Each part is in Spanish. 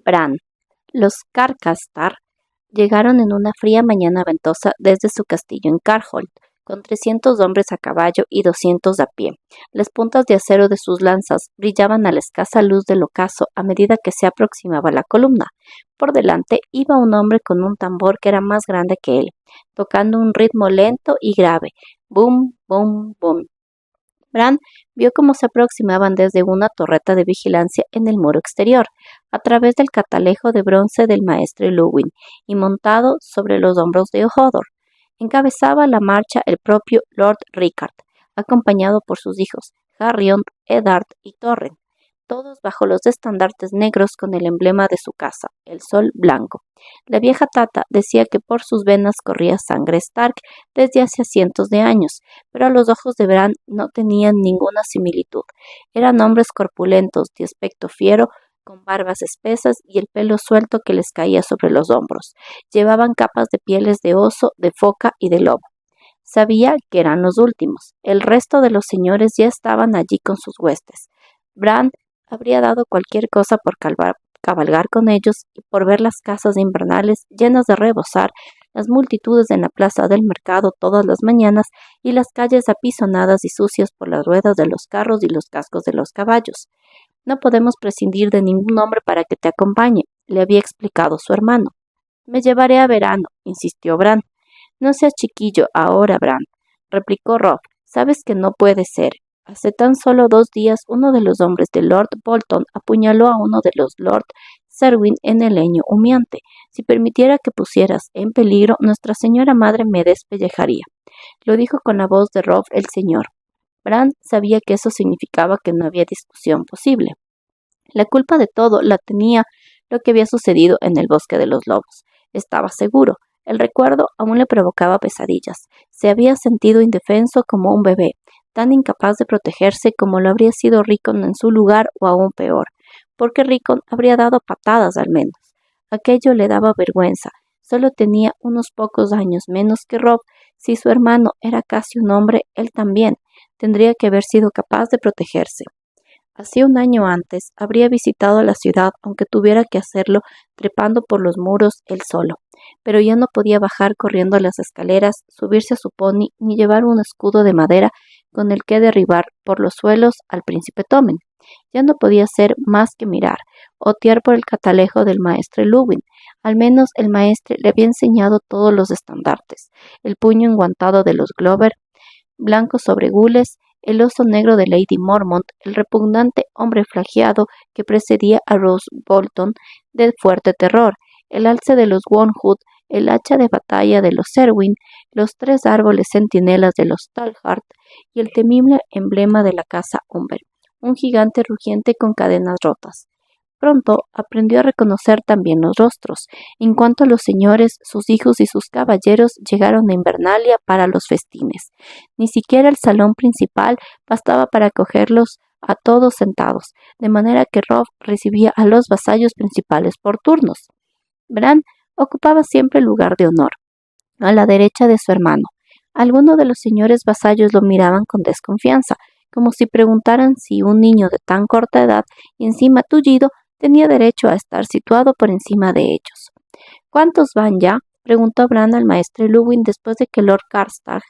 Bran. Los Carcastar llegaron en una fría mañana ventosa desde su castillo en Carholt, con 300 hombres a caballo y 200 a pie. Las puntas de acero de sus lanzas brillaban a la escasa luz del ocaso a medida que se aproximaba la columna. Por delante iba un hombre con un tambor que era más grande que él, tocando un ritmo lento y grave. Bum, bum, bum. Bran vio cómo se aproximaban desde una torreta de vigilancia en el muro exterior, a través del catalejo de bronce del maestre Luwin, y montado sobre los hombros de Hodor. Encabezaba la marcha el propio Lord Rickard, acompañado por sus hijos, Harrion, Eddard y Torren, todos bajo los estandartes negros con el emblema de su casa, el sol blanco. La vieja Tata decía que por sus venas corría sangre Stark desde hace cientos de años, pero a los ojos de Bran no tenían ninguna similitud. Eran hombres corpulentos, de aspecto fiero, con barbas espesas y el pelo suelto que les caía sobre los hombros. Llevaban capas de pieles de oso, de foca y de lobo. Sabía que eran los últimos. El resto de los señores ya estaban allí con sus huestes. Bran habría dado cualquier cosa por cabalgar con ellos y por ver las casas invernales llenas de rebosar, las multitudes en la plaza del mercado todas las mañanas y las calles apisonadas y sucias por las ruedas de los carros y los cascos de los caballos. No podemos prescindir de ningún hombre para que te acompañe, le había explicado su hermano. Me llevaré a verano, insistió Bran. No seas chiquillo ahora, Bran, replicó Robb. Sabes que no puede ser. Hace tan solo 2 días uno de los hombres de Lord Bolton apuñaló a uno de los Lord Serwyn en el leño humeante. Si permitiera que pusieras en peligro, Nuestra Señora Madre me despellejaría. Lo dijo con la voz de Robb el señor. Bran sabía que eso significaba que no había discusión posible. La culpa de todo la tenía lo que había sucedido en el bosque de los lobos. Estaba seguro. El recuerdo aún le provocaba pesadillas. Se había sentido indefenso como un bebé, tan incapaz de protegerse como lo habría sido Rickon en su lugar o aún peor, porque Rickon habría dado patadas al menos. Aquello le daba vergüenza. Solo tenía unos pocos años menos que Robb. Si su hermano era casi un hombre, él también tendría que haber sido capaz de protegerse. Hacía un año antes habría visitado la ciudad, aunque tuviera que hacerlo trepando por los muros él solo, pero ya no podía bajar corriendo las escaleras, subirse a su pony, ni llevar un escudo de madera con el que derribar por los suelos al príncipe Tommen. Ya no podía hacer más que mirar, otear por el catalejo del maestre Luwin. Al menos el maestre le había enseñado todos los estandartes, el puño enguantado de los Glover, blanco sobre gules, el oso negro de Lady Mormont, el repugnante hombre flageado que precedía a Roose Bolton de fuerte terror, el alce de los Wormwood, el hacha de batalla de los Serwyn, los 3 árboles centinelas de los Talhart y el temible emblema de la casa Umber, un gigante rugiente con cadenas rotas. Pronto aprendió a reconocer también los rostros, en cuanto los señores, sus hijos y sus caballeros llegaron a Invernalia para los festines. Ni siquiera el salón principal bastaba para acogerlos a todos sentados, de manera que Robb recibía a los vasallos principales por turnos. Bran ocupaba siempre el lugar de honor, a la derecha de su hermano. Algunos de los señores vasallos lo miraban con desconfianza, como si preguntaran si un niño de tan corta edad y encima tullido tenía derecho a estar situado por encima de ellos. ¿Cuántos van ya? Preguntó Bran al maestre Luwin después de que Lord Karstag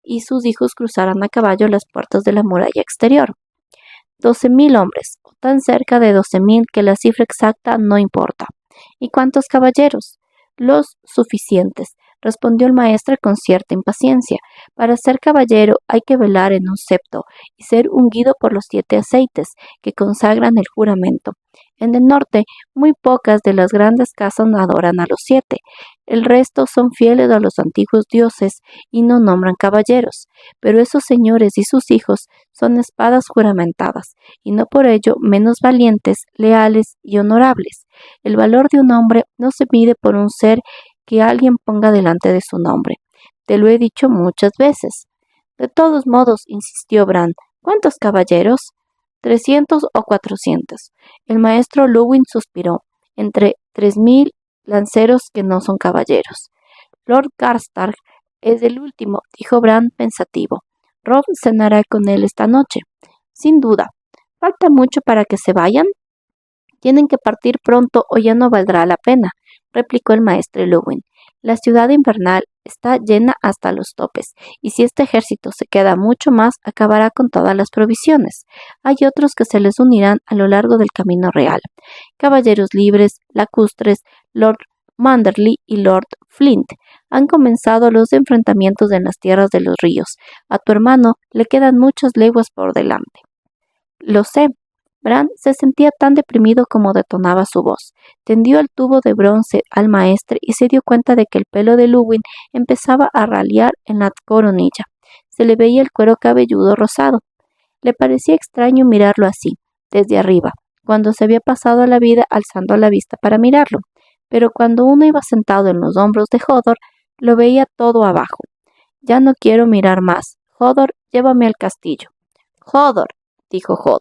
y sus hijos cruzaran a caballo las puertas de la muralla exterior. 12.000 hombres, o tan cerca de 12.000 que la cifra exacta no importa. ¿Y cuántos caballeros? Los suficientes, respondió el maestre con cierta impaciencia. Para ser caballero hay que velar en un septo y ser ungido por los 7 aceites que consagran el juramento. En el norte, muy pocas de las grandes casas adoran a los 7. El resto son fieles a los antiguos dioses y no nombran caballeros. Pero esos señores y sus hijos son espadas juramentadas, y no por ello menos valientes, leales y honorables. El valor de un hombre no se mide por un ser que alguien ponga delante de su nombre. Te lo he dicho muchas veces. De todos modos, insistió Bran, ¿cuántos caballeros? 300 o 400. El maestro Luwin suspiró. Entre 3.000 lanceros que no son caballeros. Lord Karstark es el último, dijo Bran pensativo. Robb cenará con él esta noche. Sin duda. ¿Falta mucho para que se vayan? Tienen que partir pronto o ya no valdrá la pena, replicó el maestre Luwin. La ciudad invernal está llena hasta los topes, y si este ejército se queda mucho más, acabará con todas las provisiones. Hay otros que se les unirán a lo largo del camino real. Caballeros libres, lacustres, Lord Manderley y Lord Flint. Han comenzado los enfrentamientos en las tierras de los ríos. A tu hermano le quedan muchas leguas por delante. Lo sé. Bran se sentía tan deprimido como detonaba su voz. Tendió el tubo de bronce al maestre y se dio cuenta de que el pelo de Luwin empezaba a ralear en la coronilla. Se le veía el cuero cabelludo rosado. Le parecía extraño mirarlo así, desde arriba, cuando se había pasado la vida alzando la vista para mirarlo. Pero cuando uno iba sentado en los hombros de Hodor, lo veía todo abajo. Ya no quiero mirar más. Hodor, llévame al castillo. Hodor, dijo Hodor.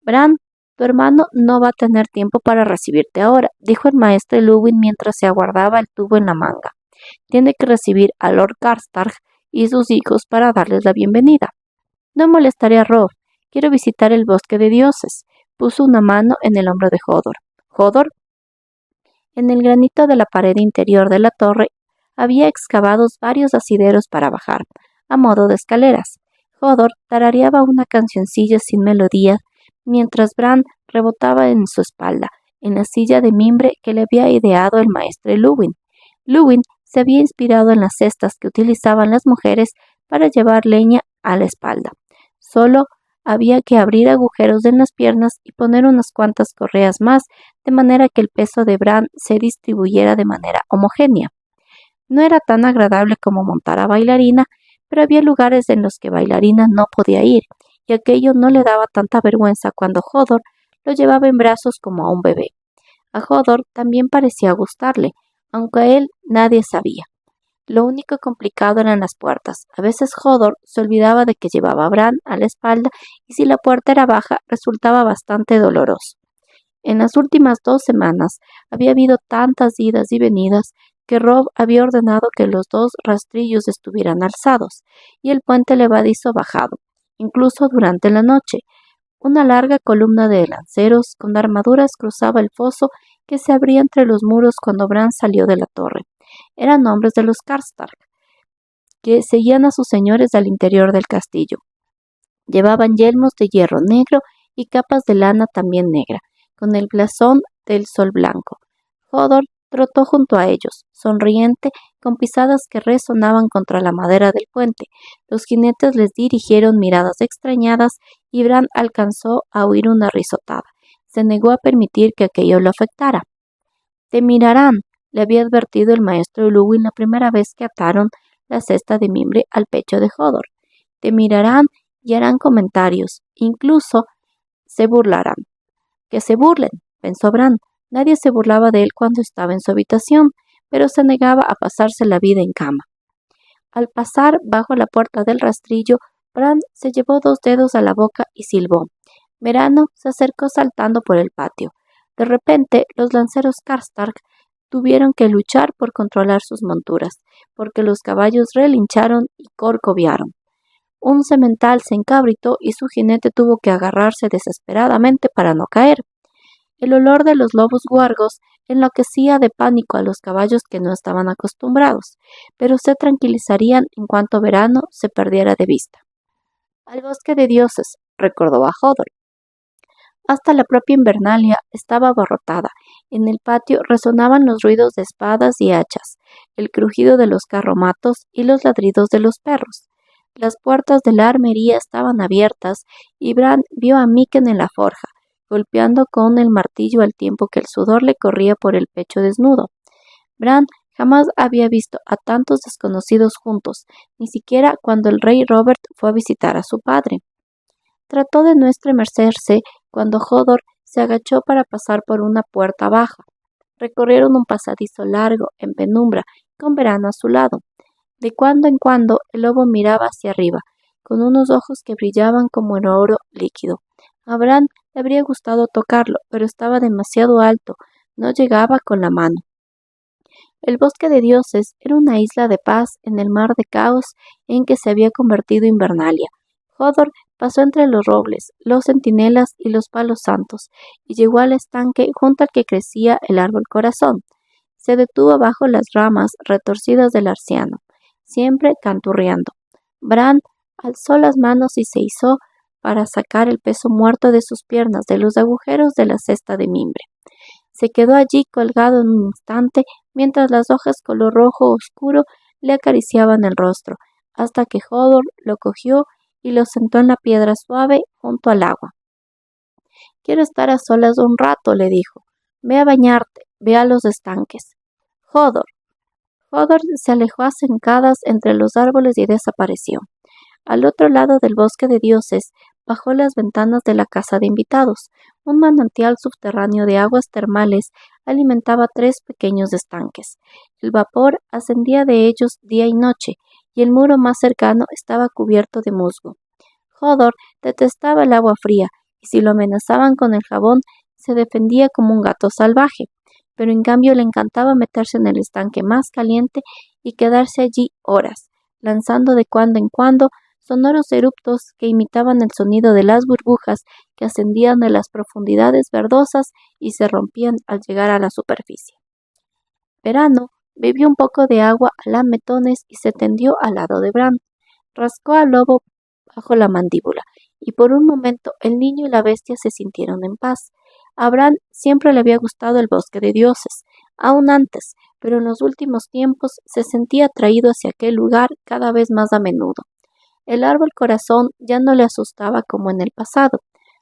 Bran, tu hermano no va a tener tiempo para recibirte ahora, dijo el maestre Luwin mientras se aguardaba el tubo en la manga. Tiene que recibir a Lord Karstark y sus hijos para darles la bienvenida. No molestaré a Robb. Quiero visitar el bosque de dioses. Puso una mano en el hombro de Hodor. Hodor. En el granito de la pared interior de la torre había excavados varios asideros para bajar, a modo de escaleras. Hodor tarareaba una cancioncilla sin melodía mientras Bran rebotaba en su espalda, en la silla de mimbre que le había ideado el maestre Luwin. Luwin se había inspirado en las cestas que utilizaban las mujeres para llevar leña a la espalda. Solo había que abrir agujeros en las piernas y poner unas cuantas correas más, de manera que el peso de Bran se distribuyera de manera homogénea. No era tan agradable como montar a bailarina, pero había lugares en los que bailarina no podía ir, y aquello no le daba tanta vergüenza cuando Hodor lo llevaba en brazos como a un bebé. A Hodor también parecía gustarle, aunque a él nadie sabía. Lo único complicado eran las puertas. A veces Hodor se olvidaba de que llevaba a Bran a la espalda y si la puerta era baja resultaba bastante doloroso. En las últimas 2 semanas había habido tantas idas y venidas que Robb había ordenado que los 2 rastrillos estuvieran alzados y el puente levadizo bajado, incluso durante la noche. Una larga columna de lanceros con armaduras cruzaba el foso que se abría entre los muros cuando Bran salió de la torre. Eran hombres de los Karstark, que seguían a sus señores al interior del castillo. Llevaban yelmos de hierro negro y capas de lana también negra, con el blasón del sol blanco. Hodor trotó junto a ellos, sonriente, con pisadas que resonaban contra la madera del puente. Los jinetes les dirigieron miradas extrañadas y Bran alcanzó a oír una risotada. Se negó a permitir que aquello lo afectara. Te mirarán, le había advertido el maestro Luwin la primera vez que ataron la cesta de mimbre al pecho de Hodor. Te mirarán y harán comentarios, incluso se burlarán. Que se burlen, pensó Bran. Nadie se burlaba de él cuando estaba en su habitación, pero se negaba a pasarse la vida en cama. Al pasar bajo la puerta del rastrillo, Bran se llevó 2 dedos a la boca y silbó. Verano se acercó saltando por el patio. De repente, los lanceros Karstark tuvieron que luchar por controlar sus monturas, porque los caballos relincharon y corcovearon. Un semental se encabritó y su jinete tuvo que agarrarse desesperadamente para no caer. El olor de los lobos guargos enloquecía de pánico a los caballos que no estaban acostumbrados, pero se tranquilizarían en cuanto Verano se perdiera de vista. Al bosque de dioses, recordó a Hodor. Hasta la propia Invernalia estaba abarrotada. En el patio resonaban los ruidos de espadas y hachas, el crujido de los carromatos y los ladridos de los perros. Las puertas de la armería estaban abiertas y Bran vio a Mikken en la forja, golpeando con el martillo al tiempo que el sudor le corría por el pecho desnudo. Bran jamás había visto a tantos desconocidos juntos, ni siquiera cuando el rey Robert fue a visitar a su padre. Trató de no estremecerse cuando Hodor se agachó para pasar por una puerta baja. Recorrieron un pasadizo largo, en penumbra, con Verano a su lado. De cuando en cuando el lobo miraba hacia arriba, con unos ojos que brillaban como el oro líquido. A Bran le habría gustado tocarlo, pero estaba demasiado alto, no llegaba con la mano. El bosque de dioses era una isla de paz en el mar de caos en que se había convertido Invernalia. Hodor pasó entre los robles, los centinelas y los palos santos, y llegó al estanque junto al que crecía el árbol corazón. Se detuvo bajo las ramas retorcidas del arciano, siempre canturreando. Bran alzó las manos y se izó para sacar el peso muerto de sus piernas de los agujeros de la cesta de mimbre. Se quedó allí colgado en un instante mientras las hojas color rojo oscuro le acariciaban el rostro, hasta que Hodor lo cogió y lo sentó en la piedra suave junto al agua. «Quiero estar a solas un rato», le dijo. «Ve a bañarte, ve a los estanques». «Hodor». Hodor se alejó a zancadas entre los árboles y desapareció. Al otro lado del bosque de dioses, bajo las ventanas de la casa de invitados, un manantial subterráneo de aguas termales alimentaba 3 pequeños estanques. El vapor ascendía de ellos día y noche, y el muro más cercano estaba cubierto de musgo. Hodor detestaba el agua fría, y si lo amenazaban con el jabón, se defendía como un gato salvaje, pero en cambio le encantaba meterse en el estanque más caliente y quedarse allí horas, lanzando de cuando en cuando sonoros eruptos que imitaban el sonido de las burbujas que ascendían de las profundidades verdosas y se rompían al llegar a la superficie. Verano bebió un poco de agua a lametones y se tendió al lado de Bran. Rascó al lobo bajo la mandíbula, y por un momento el niño y la bestia se sintieron en paz. A Bran siempre le había gustado el bosque de dioses, aún antes, pero en los últimos tiempos se sentía atraído hacia aquel lugar cada vez más a menudo. El árbol corazón ya no le asustaba como en el pasado.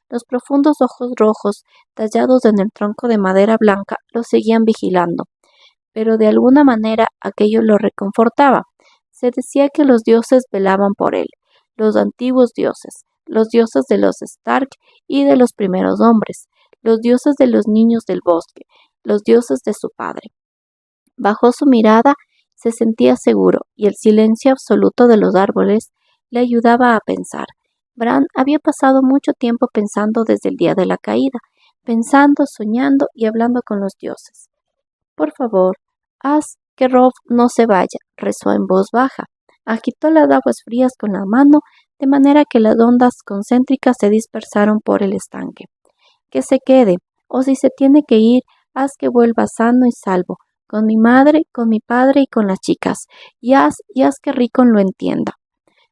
Los profundos ojos rojos, tallados en el tronco de madera blanca, lo seguían vigilando. Pero de alguna manera aquello lo reconfortaba. Se decía que los dioses velaban por él, los antiguos dioses, los dioses de los Stark y de los primeros hombres, los dioses de los niños del bosque, los dioses de su padre. Bajo su mirada se sentía seguro, y el silencio absoluto de los árboles le ayudaba a pensar. Bran había pasado mucho tiempo pensando desde el día de la caída, pensando, soñando y hablando con los dioses. «Por favor, haz que Robb no se vaya», rezó en voz baja. Agitó las aguas frías con la mano, de manera que las ondas concéntricas se dispersaron por el estanque. «Que se quede, o si se tiene que ir, haz que vuelva sano y salvo, con mi madre, con mi padre y con las chicas, y haz que Rickon lo entienda».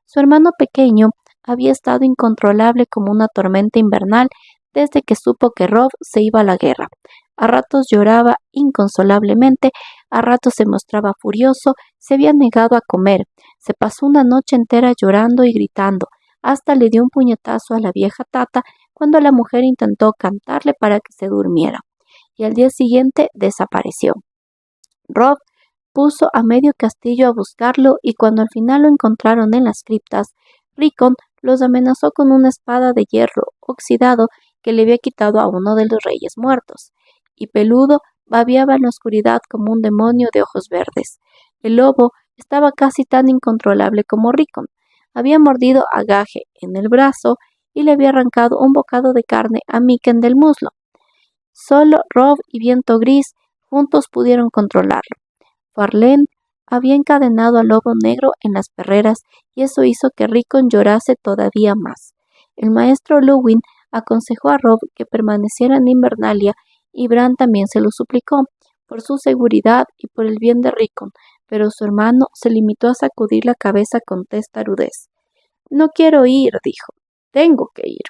Su hermano pequeño había estado incontrolable como una tormenta invernal desde que supo que Robb se iba a la guerra. A ratos lloraba inconsolablemente, a ratos se mostraba furioso, se había negado a comer, se pasó una noche entera llorando y gritando, hasta le dio un puñetazo a la vieja Tata cuando la mujer intentó cantarle para que se durmiera, y al día siguiente desapareció. Robb puso a medio castillo a buscarlo, y cuando al final lo encontraron en las criptas, Rickon los amenazó con una espada de hierro oxidado que le había quitado a uno de los reyes muertos, y Peludo babeaba en la oscuridad como un demonio de ojos verdes. El lobo estaba casi tan incontrolable como Rickon. Había mordido a Gage en el brazo y le había arrancado un bocado de carne a Mikken del muslo. Solo Robb y Viento Gris juntos pudieron controlarlo. Farlén había encadenado al lobo negro en las perreras, y eso hizo que Rickon llorase todavía más. El maestro Luwin aconsejó a Robb que permaneciera en Invernalia, y Bran también se lo suplicó, por su seguridad y por el bien de Rickon, pero su hermano se limitó a sacudir la cabeza con testarudez. «No quiero ir», dijo. «Tengo que ir».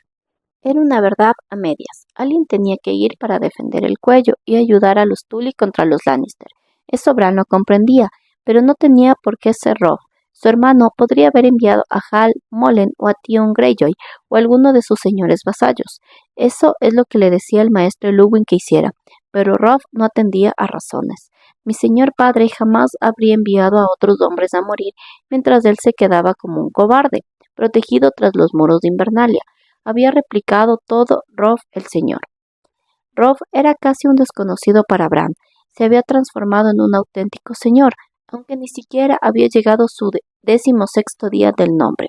Era una verdad a medias. Alguien tenía que ir para defender el cuello y ayudar a los Tully contra los Lannister. Eso Bran lo comprendía, pero no tenía por qué ser Robb. Su hermano podría haber enviado a Hal, Molen o a Tion Greyjoy o alguno de sus señores vasallos. Eso es lo que le decía el maestro Luwin que hiciera, pero Robb no atendía a razones. «Mi señor padre jamás habría enviado a otros hombres a morir mientras él se quedaba como un cobarde, protegido tras los muros de Invernalia», había replicado todo Robb el señor. Robb era casi un desconocido para Bran. Se había transformado en un auténtico señor, aunque ni siquiera había llegado su 16º día del nombre.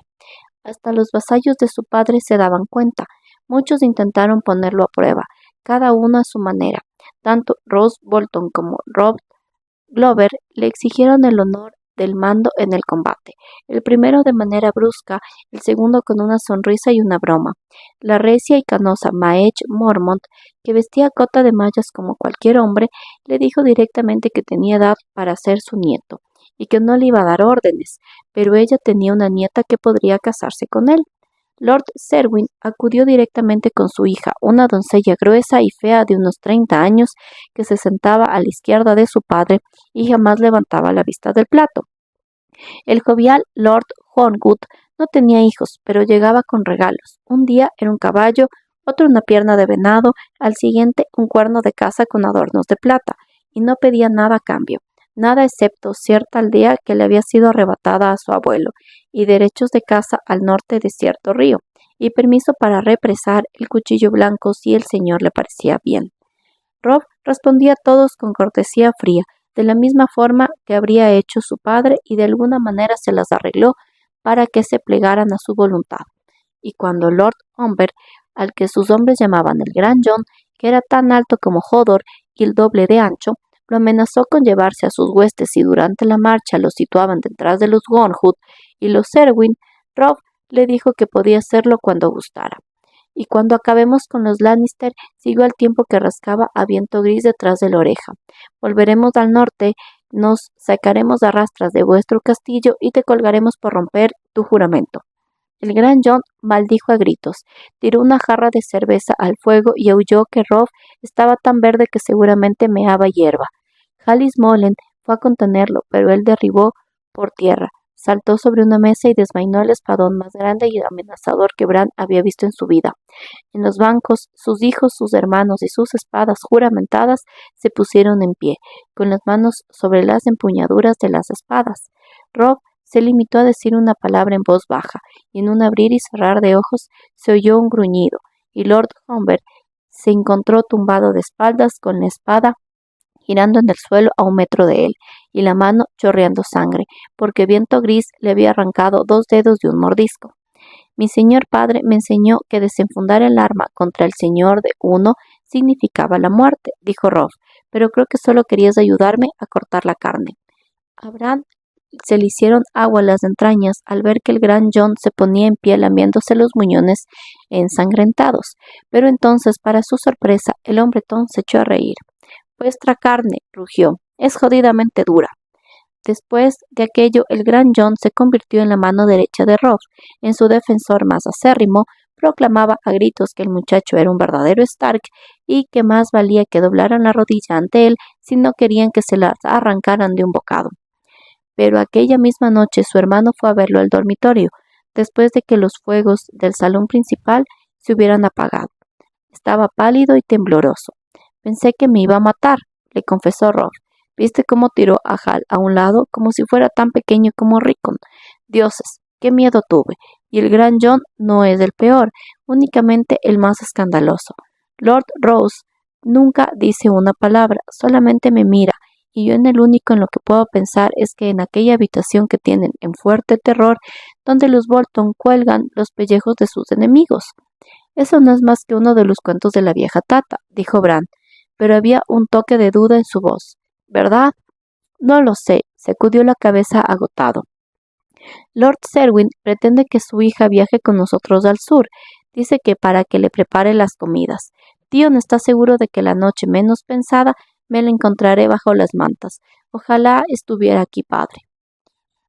Hasta los vasallos de su padre se daban cuenta. Muchos intentaron ponerlo a prueba, cada uno a su manera. Tanto Roose Bolton como Robb Glover le exigieron el honor del mando en el combate, el primero de manera brusca, el segundo con una sonrisa y una broma. La recia y canosa Maech Mormont, que vestía cota de mallas como cualquier hombre, le dijo directamente que tenía edad para ser su nieto, y que no le iba a dar órdenes, pero ella tenía una nieta que podría casarse con él. Lord Selwyn acudió directamente con su hija, una doncella gruesa y fea de unos 30 años, que se sentaba a la izquierda de su padre y jamás levantaba la vista del plato. El jovial Lord Hornwood no tenía hijos, pero llegaba con regalos. Un día era un caballo, otro una pierna de venado, al siguiente un cuerno de caza con adornos de plata, y no pedía nada a cambio, nada excepto cierta aldea que le había sido arrebatada a su abuelo, y derechos de caza al norte de cierto río, y permiso para represar el cuchillo blanco si el señor le parecía bien. Rob respondía a todos con cortesía fría, de la misma forma que habría hecho su padre, y de alguna manera se las arregló para que se plegaran a su voluntad. Y cuando Lord Humber, al que sus hombres llamaban el Gran John, que era tan alto como Hodor y el doble de ancho, lo amenazó con llevarse a sus huestes y durante la marcha los situaban detrás de los Gornwood y los Selwyn, Rob le dijo que podía hacerlo cuando gustara. Y cuando acabemos con los Lannister, siguió al tiempo que rascaba a viento gris detrás de la oreja. Volveremos al norte, nos sacaremos a rastras de vuestro castillo y te colgaremos por romper tu juramento. El Gran John maldijo a gritos, tiró una jarra de cerveza al fuego y aulló que Robb estaba tan verde que seguramente meaba hierba. Hallis Molen fue a contenerlo, pero él derribó por tierra, saltó sobre una mesa y desvainó el espadón más grande y amenazador que Bran había visto en su vida. En los bancos, sus hijos, sus hermanos y sus espadas juramentadas se pusieron en pie, con las manos sobre las empuñaduras de las espadas. Robb se limitó a decir una palabra en voz baja, y en un abrir y cerrar de ojos se oyó un gruñido, y Lord Humber se encontró tumbado de espaldas con la espada girando en el suelo a 1 metro de él, y la mano chorreando sangre, porque Viento Gris le había arrancado 2 dedos de un mordisco. Mi señor padre me enseñó que desenfundar el arma contra el señor de uno significaba la muerte, dijo Robb, pero creo que solo querías ayudarme a cortar la carne. A Bran se le hicieron agua las entrañas al ver que el Gran John se ponía en pie lamiéndose los muñones ensangrentados, pero entonces, para su sorpresa, el hombretón se echó a reír. Vuestra carne, rugió, es jodidamente dura. Después de aquello, el Gran John se convirtió en la mano derecha de Robb. En su defensor más acérrimo, proclamaba a gritos que el muchacho era un verdadero Stark y que más valía que doblaran la rodilla ante él si no querían que se las arrancaran de un bocado. Pero aquella misma noche su hermano fue a verlo al dormitorio, después de que los fuegos del salón principal se hubieran apagado. Estaba pálido y tembloroso. Pensé que me iba a matar, le confesó Robb. ¿Viste cómo tiró a Hal a un lado, como si fuera tan pequeño como Rickon? Dioses, qué miedo tuve. Y el Gran John no es el peor, únicamente el más escandaloso. Lord Roose nunca dice una palabra, solamente me mira, y yo en el único en lo que puedo pensar es que en aquella habitación que tienen en Fuerte Terror, donde los Bolton cuelgan los pellejos de sus enemigos. Eso no es más que uno de los cuentos de la vieja Tata, dijo Bran, pero había un toque de duda en su voz. ¿Verdad? No lo sé, sacudió la cabeza agotado. Lord Selwyn pretende que su hija viaje con nosotros al sur. Dice que para que le prepare las comidas. Tion está seguro de que la noche menos pensada me la encontraré bajo las mantas. Ojalá estuviera aquí, padre.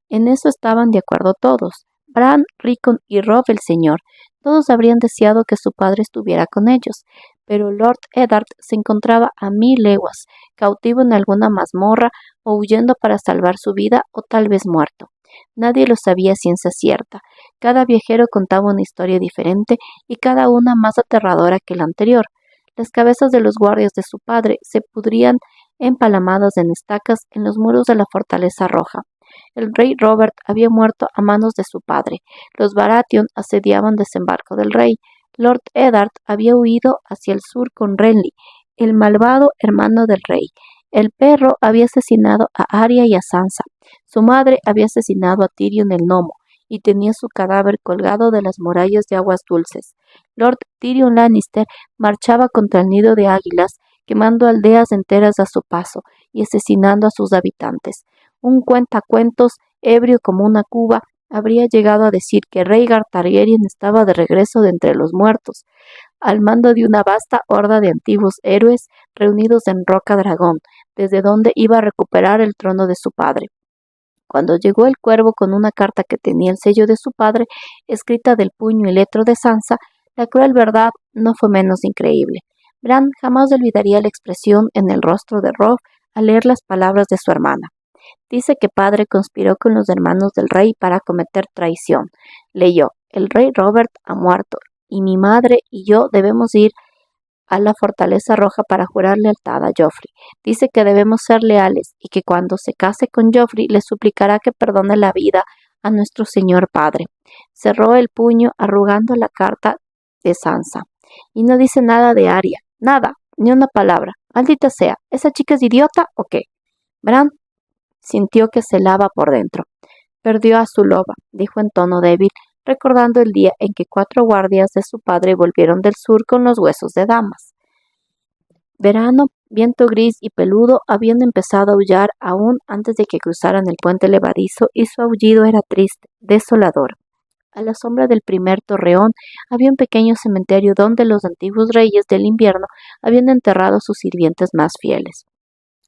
En eso estaban de acuerdo todos. Bran, Rickon y Robb el señor. Todos habrían deseado que su padre estuviera con ellos, pero Lord Eddard se encontraba a 1000 leguas, cautivo en alguna mazmorra o huyendo para salvar su vida o tal vez muerto. Nadie lo sabía a ciencia cierta. Cada viajero contaba una historia diferente y cada una más aterradora que la anterior. Las cabezas de los guardias de su padre se pudrían empalamadas en estacas en los muros de la Fortaleza Roja. El rey Robert había muerto a manos de su padre. Los Baratheon asediaban Desembarco del Rey. Lord Eddard había huido hacia el sur con Renly, el malvado hermano del rey. El perro había asesinado a Arya y a Sansa. Su madre había asesinado a Tyrion el Gnomo y tenía su cadáver colgado de las murallas de aguas dulces. Lord Tyrion Lannister marchaba contra el nido de águilas, quemando aldeas enteras a su paso y asesinando a sus habitantes. Un cuentacuentos, ebrio como una cuba, habría llegado a decir que Rhaegar Targaryen estaba de regreso de entre los muertos, al mando de una vasta horda de antiguos héroes reunidos en Roca Dragón, desde donde iba a recuperar el trono de su padre. Cuando llegó el cuervo con una carta que tenía el sello de su padre, escrita del puño y letra de Sansa, la cruel verdad no fue menos increíble. Bran jamás olvidaría la expresión en el rostro de Robb al leer las palabras de su hermana. Dice que padre conspiró con los hermanos del rey para cometer traición. Leyó: el rey Robert ha muerto, y mi madre y yo debemos ir a la Fortaleza Roja para jurar lealtad a Joffrey. Dice que debemos ser leales y que cuando se case con Joffrey le suplicará que perdone la vida a nuestro señor padre. Cerró el puño arrugando la carta de Sansa. Y no dice nada de Arya. Nada, ni una palabra. Maldita sea, ¿esa chica es idiota o qué? Bran sintió que se helaba por dentro. Perdió a su loba, dijo en tono débil, recordando el día en que 4 guardias de su padre volvieron del sur con los huesos de damas. Verano, viento gris y peludo habían empezado a aullar aún antes de que cruzaran el puente levadizo y su aullido era triste, desolador. A la sombra del primer torreón había un pequeño cementerio donde los antiguos reyes del invierno habían enterrado a sus sirvientes más fieles.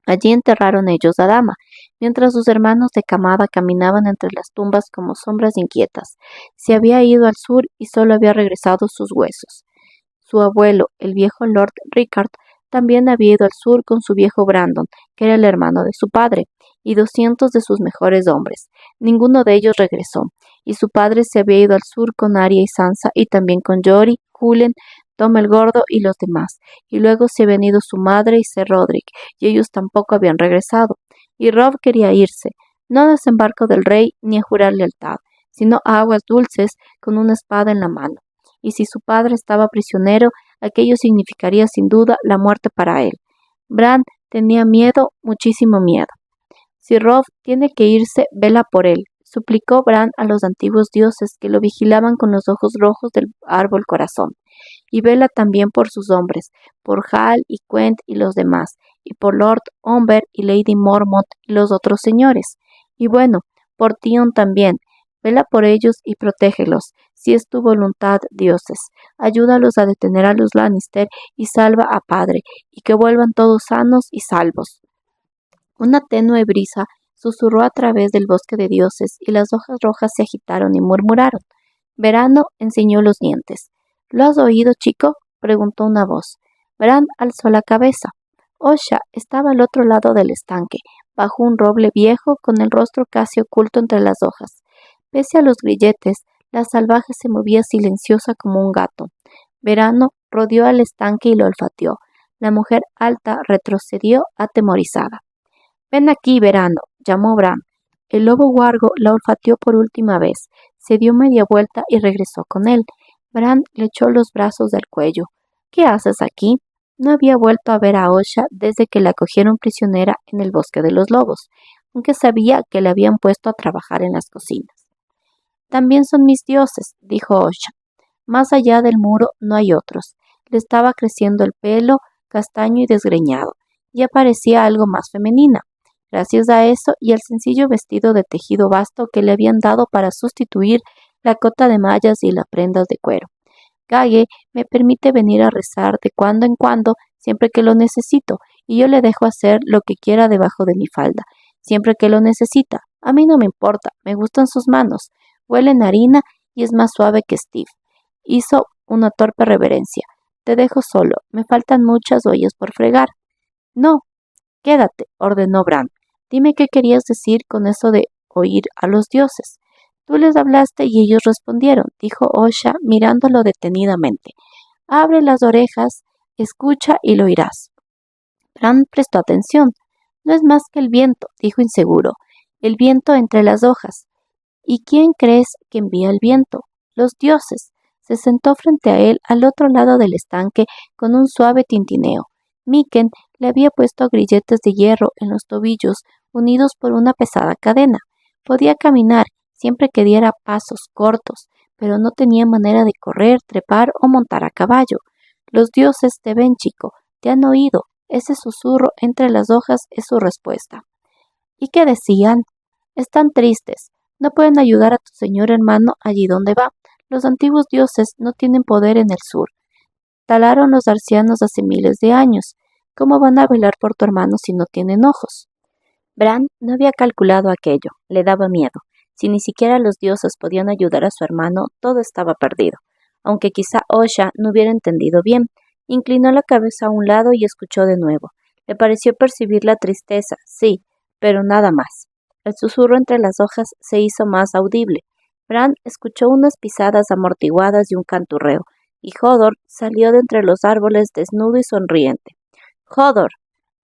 Allí enterraron ellos a Dama, mientras sus hermanos de camada caminaban entre las tumbas como sombras inquietas. Se había ido al sur y solo había regresado sus huesos. Su abuelo, el viejo Lord Rickard, también había ido al sur con su viejo Brandon, que era el hermano de su padre, y 200 de sus mejores hombres. Ninguno de ellos regresó, y su padre se había ido al sur con Arya y Sansa, y también con Jory, Cullen, Tom el Gordo y los demás, y luego se habían ido su madre y Ser Roderick, y ellos tampoco habían regresado. Y Robb quería irse, no a desembarco del rey ni a jurar lealtad, sino a aguas dulces con una espada en la mano. Y si su padre estaba prisionero, aquello significaría sin duda la muerte para él. Bran tenía miedo, muchísimo miedo. Si Robb tiene que irse, vela por él, suplicó Bran a los antiguos dioses que lo vigilaban con los ojos rojos del árbol corazón. Y vela también por sus hombres, por Hal y Quent y los demás, y por Lord Umber y Lady Mormont y los otros señores. Y bueno, por Tion también. Vela por ellos y protégelos, si es tu voluntad, dioses. Ayúdalos a detener a los Lannister y salva a padre, y que vuelvan todos sanos y salvos. Una tenue brisa susurró a través del bosque de dioses, y las hojas rojas se agitaron y murmuraron. Verano enseñó los dientes. ¿Lo has oído, chico?, preguntó una voz. Bran alzó la cabeza. Osha estaba al otro lado del estanque, bajo un roble viejo, con el rostro casi oculto entre las hojas. Pese a los grilletes, la salvaje se movía silenciosa como un gato. Verano rodeó al estanque y lo olfateó. La mujer alta retrocedió atemorizada. Ven aquí, Verano, llamó Bran. El lobo huargo la olfateó por última vez, se dio media vuelta y regresó con él. Bran le echó los brazos del cuello. ¿Qué haces aquí? No había vuelto a ver a Osha desde que la cogieron prisionera en el bosque de los lobos, aunque sabía que la habían puesto a trabajar en las cocinas. También son mis dioses, dijo Osha. Más allá del muro no hay otros. Le estaba creciendo el pelo, castaño y desgreñado, y parecía algo más femenina, gracias a eso y al sencillo vestido de tejido vasto que le habían dado para sustituir la cota de mallas y las prendas de cuero. Gage me permite venir a rezar de cuando en cuando, siempre que lo necesito, y yo le dejo hacer lo que quiera debajo de mi falda, siempre que lo necesita. A mí no me importa, me gustan sus manos, huelen a harina y es más suave que Steve. Hizo una torpe reverencia. Te dejo solo, me faltan muchas ollas por fregar. No, quédate, ordenó Bran. Dime qué querías decir con eso de oír a los dioses. Tú les hablaste y ellos respondieron, dijo Osha mirándolo detenidamente. Abre las orejas, escucha y lo oirás. Bran prestó atención. No es más que el viento, dijo inseguro. El viento entre las hojas. ¿Y quién crees que envía el viento? Los dioses. Se sentó frente a él al otro lado del estanque con un suave tintineo. Mikken le había puesto grilletes de hierro en los tobillos unidos por una pesada cadena. Podía caminar siempre que diera pasos cortos, pero no tenía manera de correr, trepar o montar a caballo. Los dioses te ven, chico, te han oído. Ese susurro entre las hojas es su respuesta. ¿Y qué decían? Están tristes. No pueden ayudar a tu señor hermano allí donde va. Los antiguos dioses no tienen poder en el sur. Talaron los arcianos hace miles de años. ¿Cómo van a velar por tu hermano si no tienen ojos? Bran no había calculado aquello. Le daba miedo. Si ni siquiera los dioses podían ayudar a su hermano, todo estaba perdido. Aunque quizá Osha no hubiera entendido bien, inclinó la cabeza a un lado y escuchó de nuevo. Le pareció percibir la tristeza, sí, pero nada más. El susurro entre las hojas se hizo más audible. Bran escuchó unas pisadas amortiguadas y un canturreo, y Hodor salió de entre los árboles desnudo y sonriente. Hodor,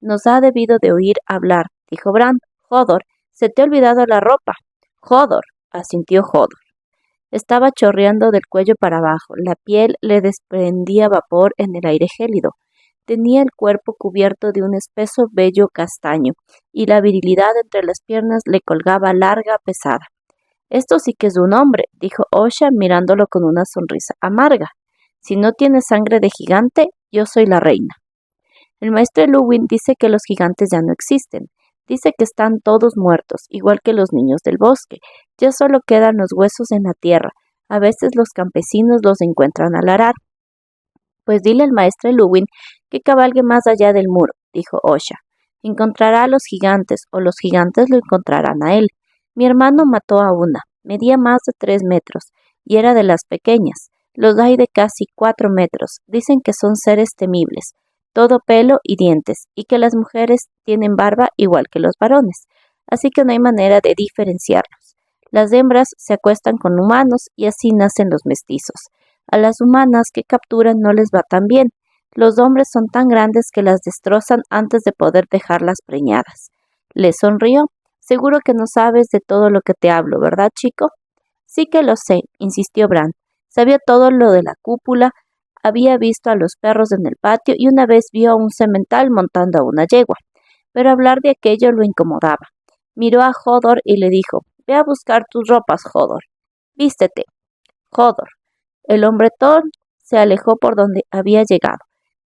nos ha debido de oír hablar, dijo Bran. Hodor, se te ha olvidado la ropa. Hodor, asintió Hodor. Estaba chorreando del cuello para abajo, la piel le desprendía vapor en el aire gélido. Tenía el cuerpo cubierto de un espeso vello castaño, y la virilidad entre las piernas le colgaba larga, pesada. Esto sí que es un hombre, dijo Osha mirándolo con una sonrisa amarga. Si no tienes sangre de gigante, yo soy la reina. El maestro Luwin dice que los gigantes ya no existen. Dice que están todos muertos, igual que los niños del bosque. Ya solo quedan los huesos en la tierra. A veces los campesinos los encuentran al arar. Pues dile al maestro Luwin que cabalgue más allá del muro, dijo Osha. Encontrará a los gigantes, o los gigantes lo encontrarán a él. Mi hermano mató a una. Medía más de 3 metros, y era de las pequeñas. Los hay de casi 4 metros. Dicen que son seres temibles, todo pelo y dientes, y que las mujeres tienen barba igual que los varones, así que no hay manera de diferenciarlos. Las hembras se acuestan con humanos y así nacen los mestizos. A las humanas que capturan no les va tan bien. Los hombres son tan grandes que las destrozan antes de poder dejarlas preñadas. Le sonrió. Seguro que no sabes de todo lo que te hablo, ¿verdad, chico? Sí que lo sé, insistió Bran. Sabía todo lo de la cúpula, había visto a los perros en el patio y una vez vio a un semental montando a una yegua. Pero hablar de aquello lo incomodaba. Miró a Hodor y le dijo, ve a buscar tus ropas, Hodor. Vístete. Hodor. El hombretón se alejó por donde había llegado,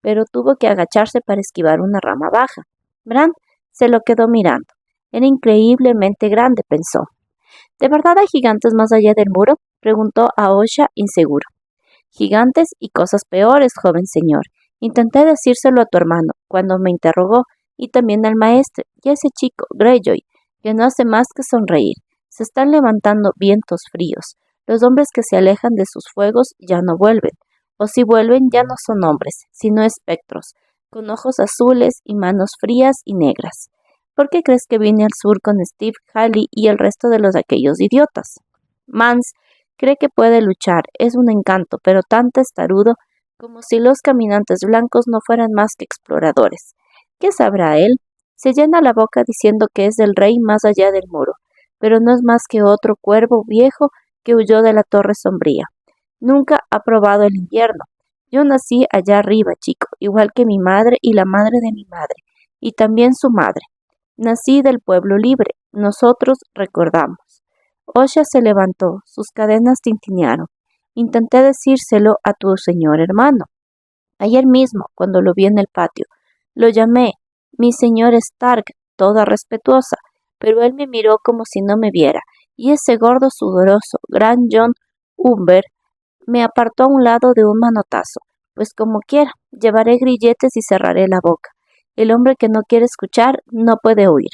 pero tuvo que agacharse para esquivar una rama baja. Bran se lo quedó mirando. Era increíblemente grande, pensó. ¿De verdad hay gigantes más allá del muro? Preguntó a Osha inseguro. Gigantes y cosas peores, joven señor. Intenté decírselo a tu hermano cuando me interrogó, y también al maestre y a ese chico, Greyjoy, que no hace más que sonreír. Se están levantando vientos fríos. Los hombres que se alejan de sus fuegos ya no vuelven, o si vuelven ya no son hombres, sino espectros, con ojos azules y manos frías y negras. ¿Por qué crees que vine al sur con Steve, Halley y el resto de aquellos idiotas? Mans cree que puede luchar, es un encanto, pero tan testarudo como si los caminantes blancos no fueran más que exploradores. ¿Qué sabrá él? Se llena la boca diciendo que es el rey más allá del muro, pero no es más que otro cuervo viejo que huyó de la Torre Sombría. Nunca ha probado el invierno. Yo nací allá arriba, chico, igual que mi madre y la madre de mi madre, y también su madre. Nací del pueblo libre, nosotros recordamos. Osha se levantó, sus cadenas tintinearon. Intenté decírselo a tu señor hermano. Ayer mismo, cuando lo vi en el patio, lo llamé mi señor Stark, toda respetuosa, pero él me miró como si no me viera, y ese gordo sudoroso, gran John Umber, me apartó a un lado de un manotazo. Pues como quiera, llevaré grilletes y cerraré la boca. El hombre que no quiere escuchar no puede oír.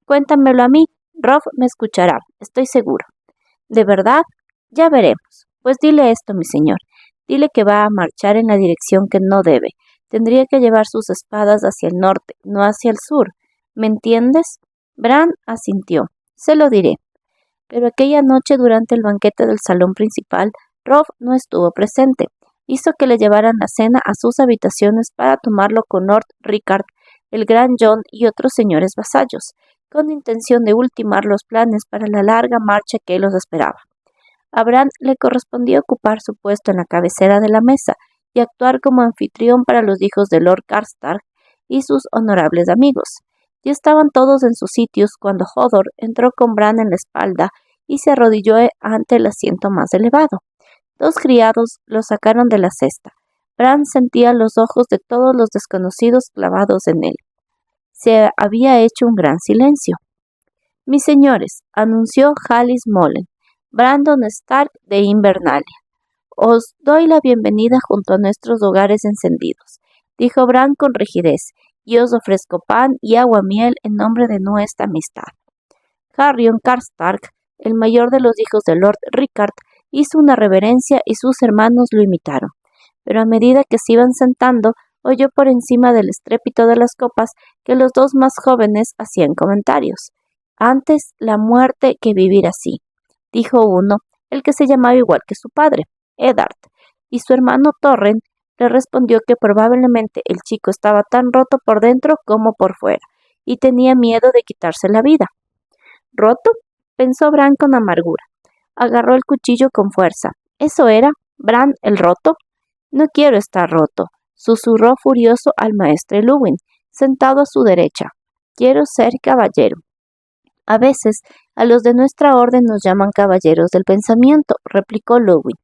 Cuéntamelo a mí. Robb me escuchará, estoy seguro. ¿De verdad? Ya veremos. Pues dile esto, mi señor. Dile que va a marchar en la dirección que no debe. Tendría que llevar sus espadas hacia el norte, no hacia el sur. ¿Me entiendes? Bran asintió. Se lo diré. Pero aquella noche durante el banquete del salón principal, Robb no estuvo presente. Hizo que le llevaran la cena a sus habitaciones para tomarlo con Lord Rickard, el gran John y otros señores vasallos, con intención de ultimar los planes para la larga marcha que los esperaba. A Bran le correspondía ocupar su puesto en la cabecera de la mesa y actuar como anfitrión para los hijos de Lord Karstark y sus honorables amigos. Ya estaban todos en sus sitios cuando Hodor entró con Bran en la espalda y se arrodilló ante el asiento más elevado. 2 criados lo sacaron de la cesta. Bran sentía los ojos de todos los desconocidos clavados en él. Se había hecho un gran silencio. Mis señores, anunció Hallis Molen, Brandon Stark de Invernalia. Os doy la bienvenida junto a nuestros hogares encendidos, dijo Bran con rigidez, y os ofrezco pan y aguamiel en nombre de nuestra amistad. Harrion Karstark, el mayor de los hijos de Lord Rickard, hizo una reverencia y sus hermanos lo imitaron, pero a medida que se iban sentando, oyó por encima del estrépito de las copas que los dos más jóvenes hacían comentarios. Antes la muerte que vivir así, dijo uno, el que se llamaba igual que su padre, Eddard, y su hermano Torren le respondió que probablemente el chico estaba tan roto por dentro como por fuera, y tenía miedo de quitarse la vida. ¿Roto? Pensó Bran con amargura. Agarró el cuchillo con fuerza. ¿Eso era? ¿Bran el roto? No quiero estar roto, susurró furioso al maestre Luwin, sentado a su derecha. Quiero ser caballero. A veces, a los de nuestra orden nos llaman caballeros del pensamiento, replicó Luwin.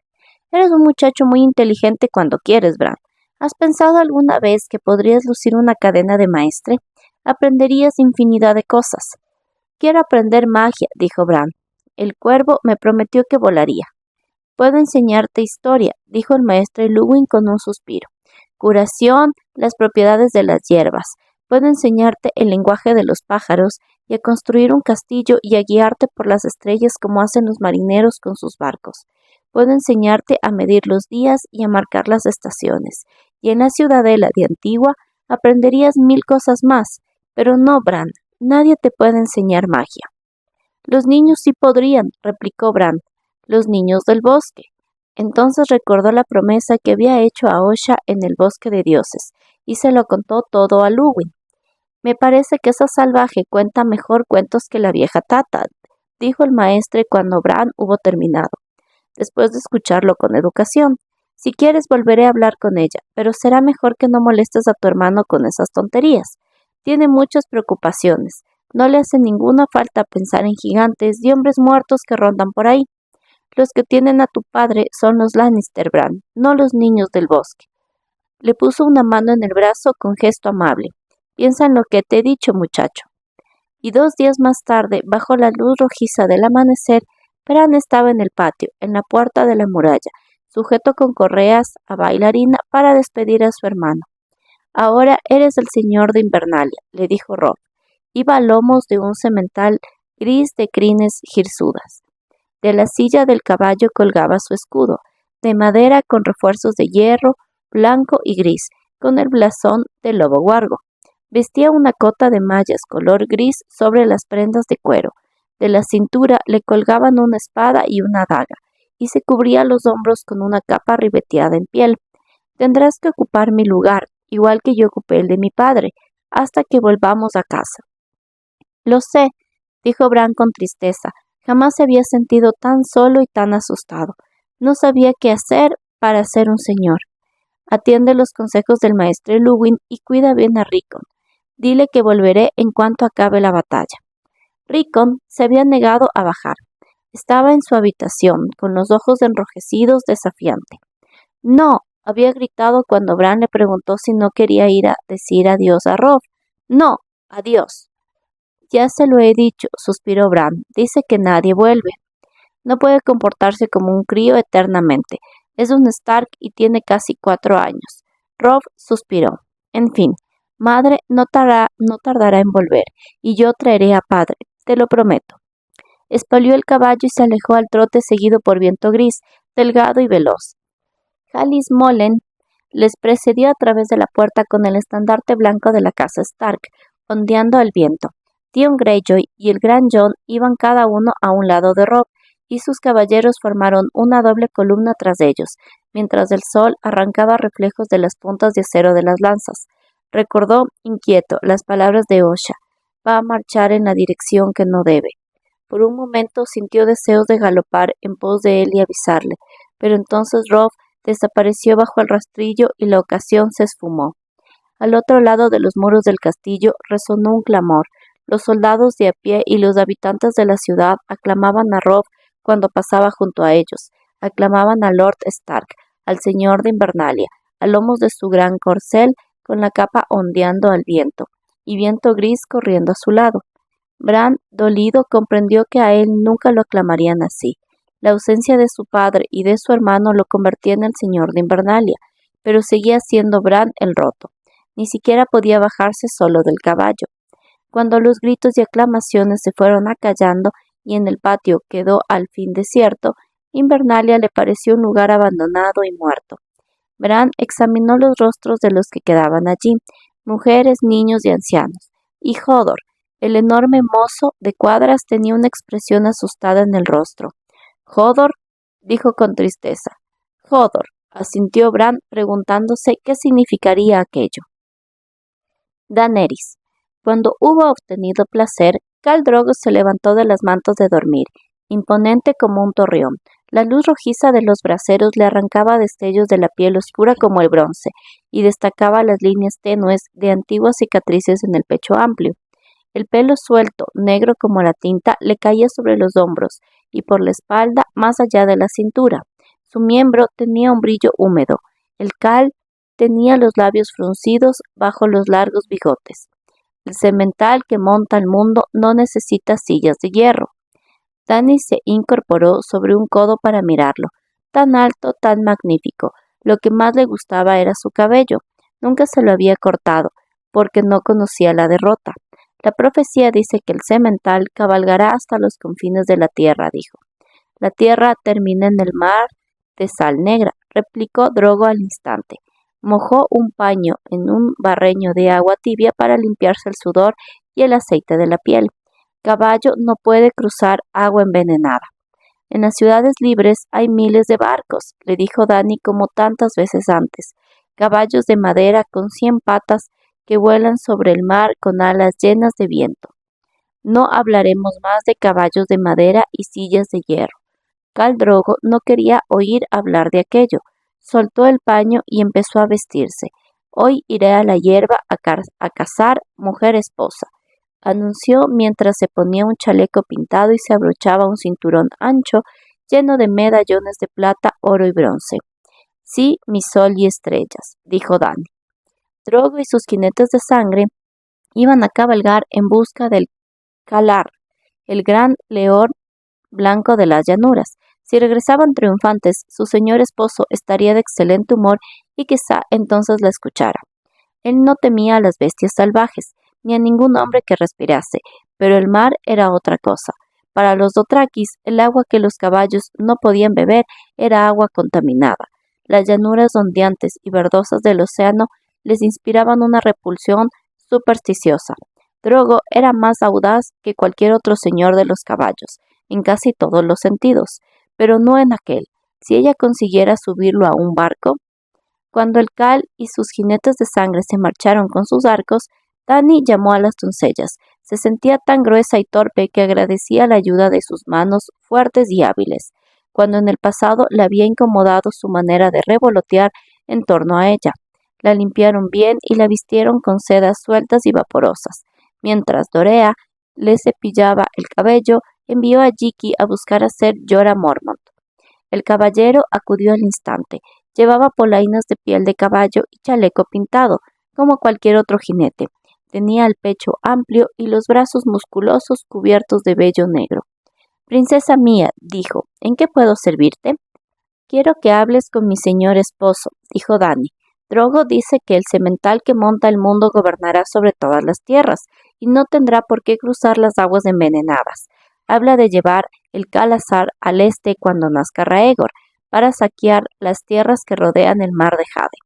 Eres un muchacho muy inteligente cuando quieres, Bran. ¿Has pensado alguna vez que podrías lucir una cadena de maestre? Aprenderías infinidad de cosas. Quiero aprender magia, dijo Bran. El cuervo me prometió que volaría. Puedo enseñarte historia, dijo el maestre Luwin con un suspiro. Curación, las propiedades de las hierbas. Puedo enseñarte el lenguaje de los pájaros y a construir un castillo y a guiarte por las estrellas como hacen los marineros con sus barcos. Puedo enseñarte a medir los días y a marcar las estaciones. Y en la ciudadela de Antigua aprenderías 1000 cosas más. Pero no, Bran, nadie te puede enseñar magia. Los niños sí podrían, replicó Bran. Los niños del bosque. Entonces recordó la promesa que había hecho a Osha en el bosque de dioses, y se lo contó todo a Luwin. Me parece que esa salvaje cuenta mejor cuentos que la vieja Tata, dijo el maestre cuando Bran hubo terminado, después de escucharlo con educación. Si quieres volveré a hablar con ella, pero será mejor que no molestes a tu hermano con esas tonterías. Tiene muchas preocupaciones. No le hace ninguna falta pensar en gigantes y hombres muertos que rondan por ahí. Los que tienen a tu padre son los Lannister, Bran, no los niños del bosque. Le puso una mano en el brazo con gesto amable. Piensa en lo que te he dicho, muchacho. Y 2 días más tarde, bajo la luz rojiza del amanecer, Bran estaba en el patio, en la puerta de la muralla, sujeto con correas a bailarina para despedir a su hermano. Ahora eres el señor de Invernalia, le dijo Robb. Iba a lomos de un semental gris de crines hirsudas. De la silla del caballo colgaba su escudo, de madera con refuerzos de hierro, blanco y gris, con el blasón del lobo huargo. Vestía una cota de mallas color gris sobre las prendas de cuero. De la cintura le colgaban una espada y una daga, y se cubría los hombros con una capa ribeteada en piel. Tendrás que ocupar mi lugar, igual que yo ocupé el de mi padre, hasta que volvamos a casa. Lo sé, dijo Bran con tristeza. Jamás se había sentido tan solo y tan asustado. No sabía qué hacer para ser un señor. Atiende los consejos del maestre Luwin y cuida bien a Rickon. Dile que volveré en cuanto acabe la batalla. Rickon se había negado a bajar. Estaba en su habitación, con los ojos enrojecidos, desafiante. No, había gritado cuando Bran le preguntó si no quería ir a decir adiós a Robb. No, adiós. Ya se lo he dicho, suspiró Bran. Dice que nadie vuelve. No puede comportarse como un crío eternamente. Es un Stark y tiene casi 4 años. Robb suspiró. En fin, madre no tardará en volver, y yo traeré a padre, te lo prometo. Espalió el caballo y se alejó al trote seguido por Viento Gris, delgado y veloz. Hallis Molen les precedió a través de la puerta con el estandarte blanco de la casa Stark, ondeando al viento. Theon Greyjoy y el gran Jon iban cada uno a un lado de Robb, y sus caballeros formaron una doble columna tras ellos, mientras el sol arrancaba reflejos de las puntas de acero de las lanzas. Recordó, inquieto, las palabras de Osha. Va a marchar en la dirección que no debe. Por un momento sintió deseos de galopar en pos de él y avisarle, pero entonces Robb desapareció bajo el rastrillo y la ocasión se esfumó. Al otro lado de los muros del castillo resonó un clamor. Los soldados de a pie y los habitantes de la ciudad aclamaban a Robb cuando pasaba junto a ellos. Aclamaban a Lord Stark, al señor de Invernalia, a lomos de su gran corcel, con la capa ondeando al viento, y Viento Gris corriendo a su lado. Bran, dolido, comprendió que a él nunca lo aclamarían así. La ausencia de su padre y de su hermano lo convertía en el señor de Invernalia, pero seguía siendo Bran el Roto. Ni siquiera podía bajarse solo del caballo. Cuando los gritos y aclamaciones se fueron acallando y en el patio quedó al fin desierto, Invernalia le pareció un lugar abandonado y muerto. Bran examinó los rostros de los que quedaban allí, mujeres, niños y ancianos, y Hodor, el enorme mozo de cuadras, tenía una expresión asustada en el rostro. Hodor, dijo con tristeza. Hodor, asintió Bran preguntándose qué significaría aquello. Daenerys. Cuando hubo obtenido placer, Khal Drogo se levantó de las mantos de dormir, imponente como un torreón. La luz rojiza de los braseros le arrancaba destellos de la piel oscura como el bronce, y destacaba las líneas tenues de antiguas cicatrices en el pecho amplio. El pelo suelto, negro como la tinta, le caía sobre los hombros y por la espalda más allá de la cintura. Su miembro tenía un brillo húmedo. El Khal tenía los labios fruncidos bajo los largos bigotes. El semental que monta el mundo no necesita sillas de hierro. Dany se incorporó sobre un codo para mirarlo. Tan alto, tan magnífico. Lo que más le gustaba era su cabello. Nunca se lo había cortado, porque no conocía la derrota. La profecía dice que el semental cabalgará hasta los confines de la tierra, dijo. La tierra termina en el mar de sal negra, replicó Drogo al instante. Mojó un paño en un barreño de agua tibia para limpiarse el sudor y el aceite de la piel. Caballo no puede cruzar agua envenenada. En las ciudades libres hay miles de barcos, le dijo Dany como tantas veces antes. Caballos de madera con 100 patas que vuelan sobre el mar con alas llenas de viento. No hablaremos más de caballos de madera y sillas de hierro. Khal Drogo no quería oír hablar de aquello. Soltó el paño y empezó a vestirse. Hoy iré a la hierba a cazar mujer esposa, anunció mientras se ponía un chaleco pintado y se abrochaba un cinturón ancho lleno de medallones de plata, oro y bronce. Sí, mi sol y estrellas, dijo Dany. Drogo y sus jinetes de sangre iban a cabalgar en busca del Khalar, el gran león blanco de las llanuras. Si regresaban triunfantes, su señor esposo estaría de excelente humor y quizá entonces la escuchara. Él no temía a las bestias salvajes, ni a ningún hombre que respirase, pero el mar era otra cosa. Para los dothrakis, el agua que los caballos no podían beber era agua contaminada. Las llanuras ondeantes y verdosas del océano les inspiraban una repulsión supersticiosa. Drogo era más audaz que cualquier otro señor de los caballos, en casi todos los sentidos, pero no en aquel. Si ella consiguiera subirlo a un barco. Cuando el Khal y sus jinetes de sangre se marcharon con sus arcos, Dany llamó a las doncellas. Se sentía tan gruesa y torpe que agradecía la ayuda de sus manos fuertes y hábiles, cuando en el pasado le había incomodado su manera de revolotear en torno a ella. La limpiaron bien y la vistieron con sedas sueltas y vaporosas. Mientras Dorea le cepillaba el cabello, envió a Jiki a buscar a Ser Jorah Mormont. El caballero acudió al instante. Llevaba polainas de piel de caballo y chaleco pintado, como cualquier otro jinete. Tenía el pecho amplio y los brazos musculosos cubiertos de vello negro. Princesa mía, dijo, ¿en qué puedo servirte? Quiero que hables con mi señor esposo, dijo Dany. Drogo dice que el semental que monta el mundo gobernará sobre todas las tierras, y no tendrá por qué cruzar las aguas envenenadas. Habla de llevar el Khalasar al este cuando nazca Rhaegor, para saquear las tierras que rodean el mar de Jade.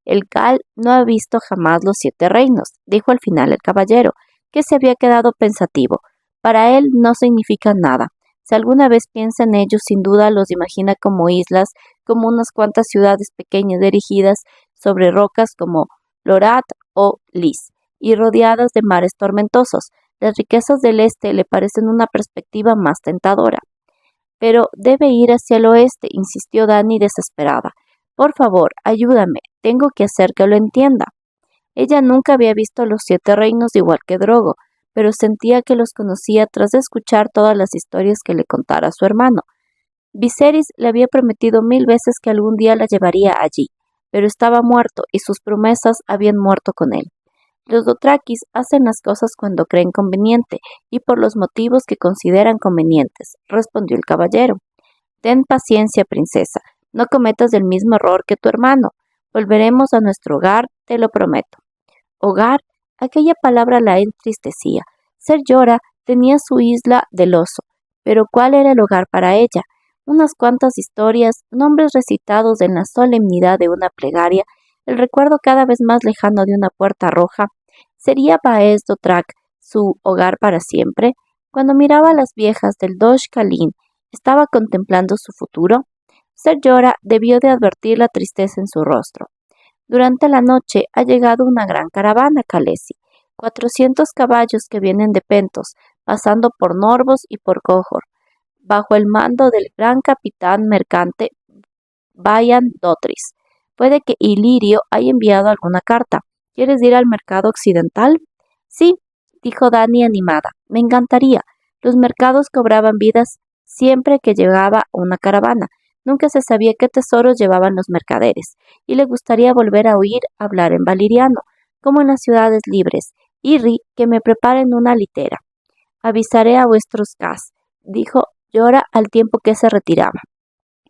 El Khal no ha visto jamás los 7 reinos, dijo al final el caballero, que se había quedado pensativo. Para él no significan nada. Si alguna vez piensa en ellos, sin duda los imagina como islas, como unas cuantas ciudades pequeñas erigidas sobre rocas como Lorath o Lys, y rodeadas de mares tormentosos. Las riquezas del este le parecen una perspectiva más tentadora. Pero debe ir hacia el oeste, insistió Dany desesperada. Por favor, ayúdame, tengo que hacer que lo entienda. Ella nunca había visto los 7 reinos igual que Drogo, pero sentía que los conocía tras escuchar todas las historias que le contara su hermano. Viserys le había prometido 1000 veces que algún día la llevaría allí, pero estaba muerto y sus promesas habían muerto con él. Los dothrakis hacen las cosas cuando creen conveniente y por los motivos que consideran convenientes, respondió el caballero. Ten paciencia, princesa, no cometas el mismo error que tu hermano. Volveremos a nuestro hogar, te lo prometo. Hogar, aquella palabra la entristecía. Ser Llora tenía su isla del oso, pero ¿cuál era el hogar para ella? Unas cuantas historias, nombres recitados en la solemnidad de una plegaria, el recuerdo cada vez más lejano de una puerta roja. ¿Sería Baez Dothrak su hogar para siempre? Cuando miraba a las viejas del Dosh Kalin, ¿estaba contemplando su futuro? Ser Llora debió de advertir la tristeza en su rostro. Durante la noche ha llegado una gran caravana, Khaleesi. 400 caballos que vienen de Pentos, pasando por Norvos y por Qohor, bajo el mando del gran capitán mercante Bayan Dothris. Puede que Illyrio haya enviado alguna carta. ¿Quieres ir al mercado occidental? Sí, dijo Dany animada. Me encantaría. Los mercados cobraban vidas siempre que llegaba una caravana. Nunca se sabía qué tesoros llevaban los mercaderes, y le gustaría volver a oír hablar en valiriano, como en las ciudades libres. Irri, que me preparen una litera. Avisaré a vuestros Cas, dijo Llora al tiempo que se retiraba.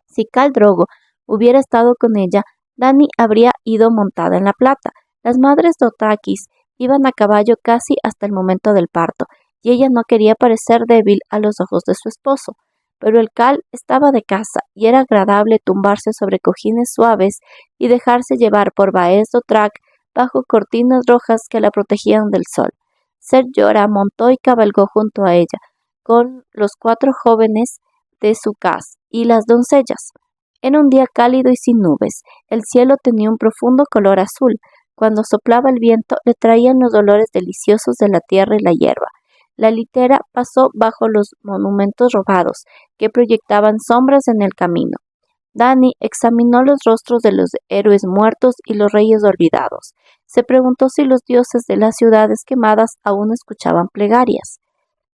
Si Khal Drogo hubiera estado con ella, Dany habría ido montada en la plata. Las madres dothrakis iban a caballo casi hasta el momento del parto, y ella no quería parecer débil a los ojos de su esposo. Pero el Khal estaba de casa, y era agradable tumbarse sobre cojines suaves y dejarse llevar por Baez Dothrak bajo cortinas rojas que la protegían del sol. Ser Llora montó y cabalgó junto a ella, con los 4 jóvenes de su casa y las doncellas. Era un día cálido y sin nubes. El cielo tenía un profundo color azul. Cuando soplaba el viento le traían los olores deliciosos de la tierra y la hierba. La litera pasó bajo los monumentos robados, que proyectaban sombras en el camino. Dany examinó los rostros de los héroes muertos y los reyes olvidados. Se preguntó si los dioses de las ciudades quemadas aún escuchaban plegarias.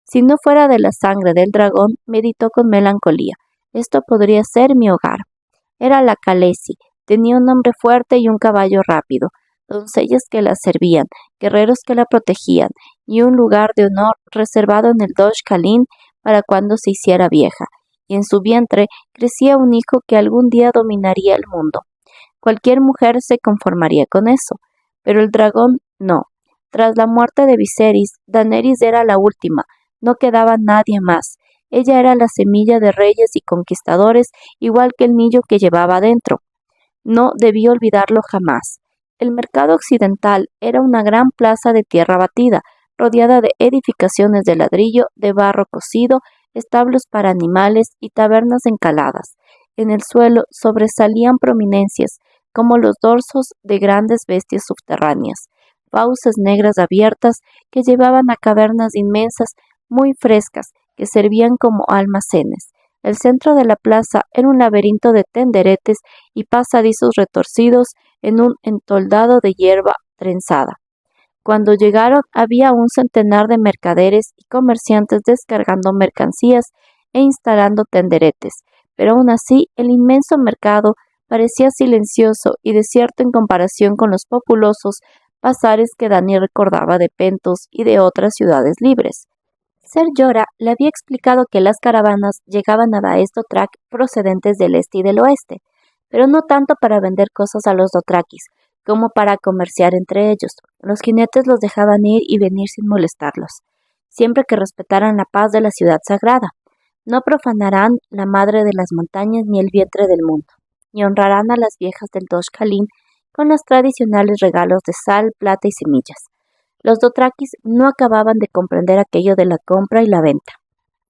Si no fuera de la sangre del dragón, meditó con melancolía, esto podría ser mi hogar. Era la Khaleesi, tenía un hombre fuerte y un caballo rápido, doncellas que la servían, guerreros que la protegían, y un lugar de honor reservado en el Dosh Kalin para cuando se hiciera vieja, y en su vientre crecía un hijo que algún día dominaría el mundo. Cualquier mujer se conformaría con eso, pero el dragón no. Tras la muerte de Viserys, Daenerys era la última, no quedaba nadie más. Ella era la semilla de reyes y conquistadores, igual que el niño que llevaba dentro. No debí olvidarlo jamás. El mercado occidental era una gran plaza de tierra batida, rodeada de edificaciones de ladrillo, de barro cocido, establos para animales y tabernas encaladas. En el suelo sobresalían prominencias, como los dorsos de grandes bestias subterráneas, fauces negras abiertas que llevaban a cavernas inmensas muy frescas que servían como almacenes. El centro de la plaza era un laberinto de tenderetes y pasadizos retorcidos en un entoldado de hierba trenzada. Cuando llegaron había un centenar de mercaderes y comerciantes descargando mercancías e instalando tenderetes, pero aún así el inmenso mercado parecía silencioso y desierto en comparación con los populosos pasares que Dany recordaba de Pentos y de otras ciudades libres. Ser Llora le había explicado que las caravanas llegaban a Baez Dothrak procedentes del este y del oeste, pero no tanto para vender cosas a los dothrakis, como para comerciar entre ellos. Los jinetes los dejaban ir y venir sin molestarlos, siempre que respetaran la paz de la ciudad sagrada. No profanarán la madre de las montañas ni el vientre del mundo, ni honrarán a las viejas del Dosh Kalin con los tradicionales regalos de sal, plata y semillas. Los dothrakis no acababan de comprender aquello de la compra y la venta.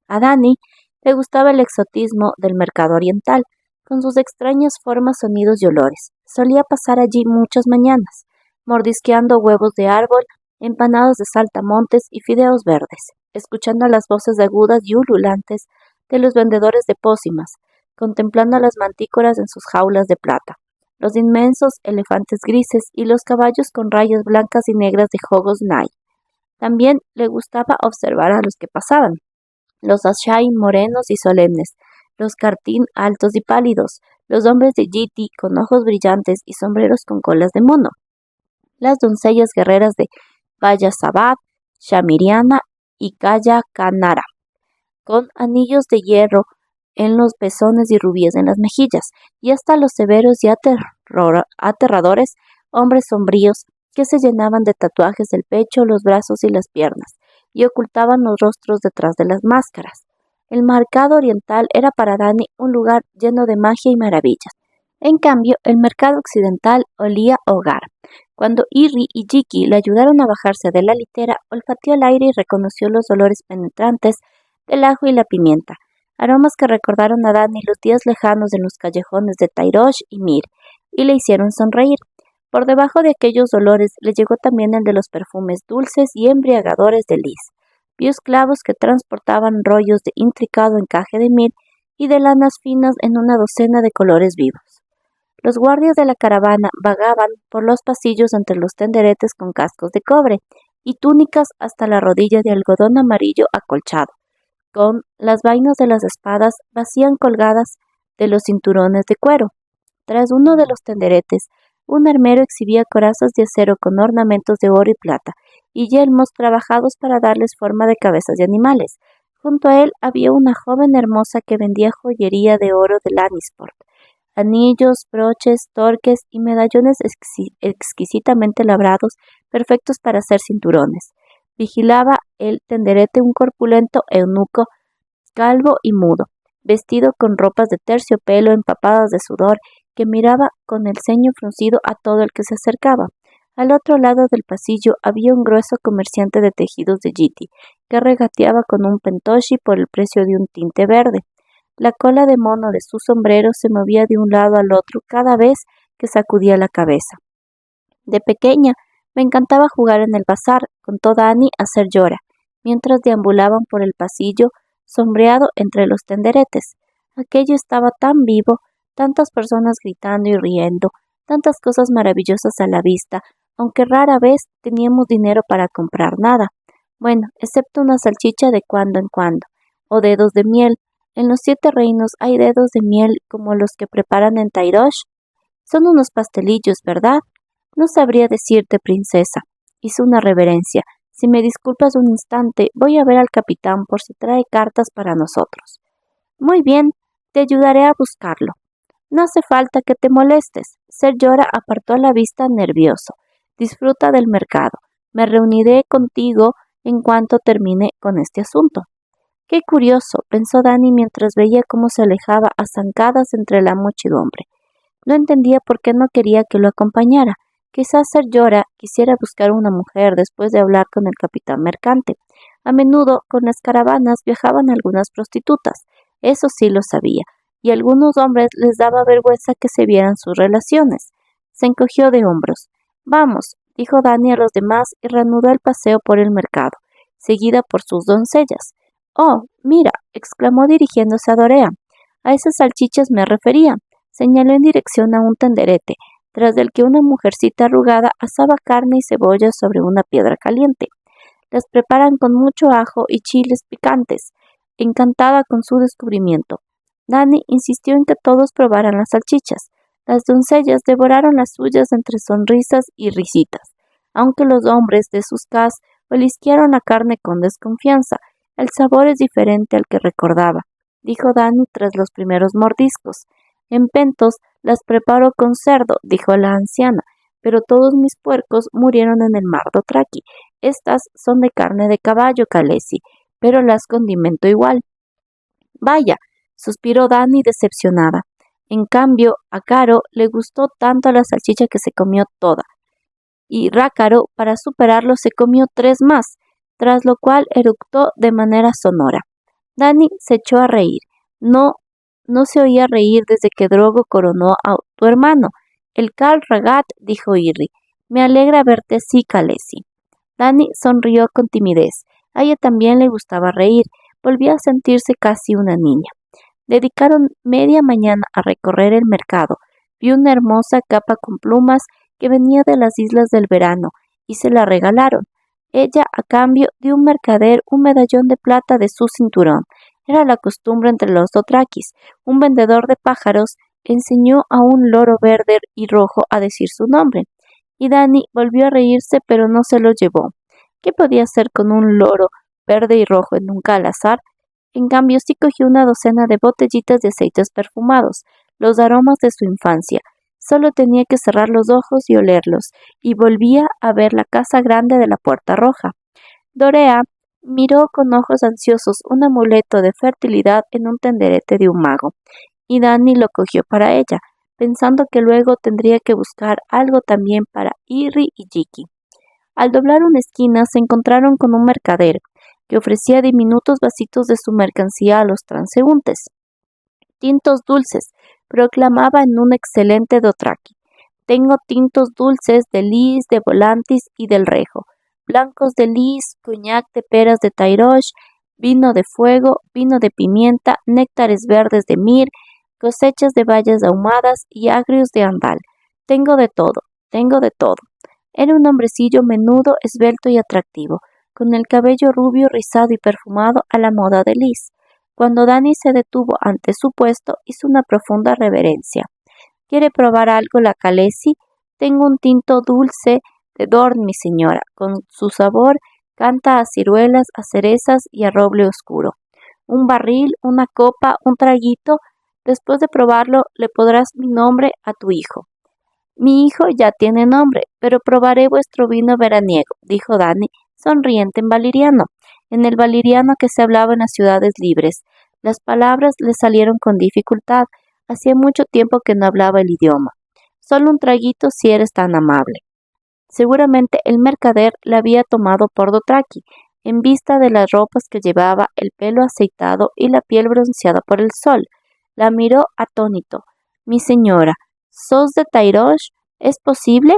A Dany le gustaba el exotismo del mercado oriental, con sus extrañas formas, sonidos y olores. Solía pasar allí muchas mañanas, mordisqueando huevos de árbol, empanados de saltamontes y fideos verdes, escuchando las voces agudas y ululantes de los vendedores de pócimas, contemplando a las mantícoras en sus jaulas de plata, los inmensos elefantes grises y los caballos con rayas blancas y negras de Hogos Nai. También le gustaba observar a los que pasaban, los Ashain morenos y solemnes, los Kartin altos y pálidos, los hombres de Yiti con ojos brillantes y sombreros con colas de mono, las doncellas guerreras de Vayasabad, Shamiriana y Kaya Kanara, con anillos de hierro en los pezones y rubíes en las mejillas, y hasta los severos y aterradores hombres sombríos que se llenaban de tatuajes el pecho, los brazos y las piernas, y ocultaban los rostros detrás de las máscaras. El mercado oriental era para Dani un lugar lleno de magia y maravillas. En cambio, el mercado occidental olía a hogar. Cuando Irri y Jiki le ayudaron a bajarse de la litera, olfateó el aire y reconoció los olores penetrantes del ajo y la pimienta, aromas que recordaron a Dani los días lejanos en los callejones de Tairosh y Mir, y le hicieron sonreír. Por debajo de aquellos olores le llegó también el de los perfumes dulces y embriagadores de Liz. Vio esclavos que transportaban rollos de intricado encaje de Mir y de lanas finas en una docena de colores vivos. Los guardias de la caravana vagaban por los pasillos entre los tenderetes con cascos de cobre y túnicas hasta la rodilla de algodón amarillo acolchado, con las vainas de las espadas vacían colgadas de los cinturones de cuero. Tras uno de los tenderetes, un armero exhibía corazas de acero con ornamentos de oro y plata, y yelmos trabajados para darles forma de cabezas de animales. Junto a él había una joven hermosa que vendía joyería de oro de Lannisport, anillos, broches, torques y medallones exquisitamente labrados, perfectos para hacer cinturones. Vigilaba el tenderete un corpulento eunuco, calvo y mudo, vestido con ropas de terciopelo empapadas de sudor, que miraba con el ceño fruncido a todo el que se acercaba. Al otro lado del pasillo había un grueso comerciante de tejidos de Jiti, que regateaba con un pentoshi por el precio de un tinte verde. La cola de mono de su sombrero se movía de un lado al otro cada vez que sacudía la cabeza. De pequeña, me encantaba jugar en el bazar, contó Dani a Ser Jorah, mientras deambulaban por el pasillo sombreado entre los tenderetes. Aquello estaba tan vivo, tantas personas gritando y riendo, tantas cosas maravillosas a la vista, aunque rara vez teníamos dinero para comprar nada. Bueno, excepto una salchicha de cuando en cuando, o dedos de miel. En los 7 reinos hay dedos de miel como los que preparan en Tairosh. Son unos pastelillos, ¿verdad? No sabría decirte, princesa. Hizo una reverencia. Si me disculpas un instante, voy a ver al capitán por si trae cartas para nosotros. Muy bien, te ayudaré a buscarlo. No hace falta que te molestes. Ser Jorah apartó la vista nervioso. Disfruta del mercado. Me reuniré contigo en cuanto termine con este asunto. Qué curioso, pensó Dani mientras veía cómo se alejaba a zancadas entre la muchedumbre. No entendía por qué no quería que lo acompañara. Quizás Ser Jorah quisiera buscar una mujer después de hablar con el capitán mercante. A menudo con las caravanas viajaban algunas prostitutas, eso sí lo sabía, y a algunos hombres les daba vergüenza que se vieran sus relaciones. Se encogió de hombros. Vamos, dijo Dani a los demás y reanudó el paseo por el mercado, seguida por sus doncellas. Oh, mira, exclamó dirigiéndose a Dorea. A esas salchichas me refería. Señaló en dirección a un tenderete, tras del que una mujercita arrugada asaba carne y cebolla sobre una piedra caliente. Las preparan con mucho ajo y chiles picantes. Encantada con su descubrimiento, Dani insistió en que todos probaran las salchichas. Las doncellas devoraron las suyas entre sonrisas y risitas, aunque los hombres de sus cas olisquearon la carne con desconfianza. El sabor es diferente al que recordaba, dijo Dani tras los primeros mordiscos. En Pentos las preparo con cerdo, dijo la anciana, pero todos mis puercos murieron en el mar Dothraki. Estas son de carne de caballo, Khaleesi, pero las condimento igual. Vaya, suspiró Dani decepcionada. En cambio, a Caro le gustó tanto la salchicha que se comió toda, y Rácaro, para superarlo, se comió 3 más, tras lo cual eructó de manera sonora. Dani se echó a reír. No se oía reír desde que Drogo coronó a tu hermano. El Khal Raghat, dijo Irri. Me alegra verte así, Khaleesi. Dani sonrió con timidez. A ella también le gustaba reír. Volvía a sentirse casi una niña. Dedicaron media mañana a recorrer el mercado. Vio una hermosa capa con plumas que venía de las islas del verano y se la regalaron. Ella, a cambio, dio un mercader un medallón de plata de su cinturón. Era la costumbre entre los dothrakis. Un vendedor de pájaros enseñó a un loro verde y rojo a decir su nombre, y Dani volvió a reírse, pero no se lo llevó. ¿Qué podía hacer con un loro verde y rojo nunca al azar? En cambio, sí cogió una docena de botellitas de aceites perfumados, los aromas de su infancia. Solo tenía que cerrar los ojos y olerlos, y volvía a ver la casa grande de la Puerta Roja. Dorea miró con ojos ansiosos un amuleto de fertilidad en un tenderete de un mago, y Dani lo cogió para ella, pensando que luego tendría que buscar algo también para Irri y Jiki. Al doblar una esquina se encontraron con un mercader, que ofrecía diminutos vasitos de su mercancía a los transeúntes. Tintos dulces, proclamaba en un excelente dothraki. Tengo tintos dulces de lis, de volantis y del rejo, blancos de lis, coñac de peras de Tairosh, vino de fuego, vino de pimienta, néctares verdes de mir, cosechas de bayas ahumadas y agrios de andal. Tengo de todo, tengo de todo. Era un hombrecillo menudo, esbelto y atractivo, con el cabello rubio, rizado y perfumado a la moda de Liz. Cuando Dani se detuvo ante su puesto, hizo una profunda reverencia. ¿Quiere probar algo la Khaleesi? Tengo un tinto dulce de Dorn, mi señora. Con su sabor canta a ciruelas, a cerezas y a roble oscuro. Un barril, una copa, un traguito. Después de probarlo, le podrás mi nombre a tu hijo. Mi hijo ya tiene nombre, pero probaré vuestro vino veraniego, dijo Dani, sonriente en valiriano, en el valiriano que se hablaba en las ciudades libres. Las palabras le salieron con dificultad, hacía mucho tiempo que no hablaba el idioma. Solo un traguito si eres tan amable. Seguramente el mercader la había tomado por dothraki, en vista de las ropas que llevaba, el pelo aceitado y la piel bronceada por el sol. La miró atónito. Mi señora, ¿sos de Tairosh? ¿Es posible?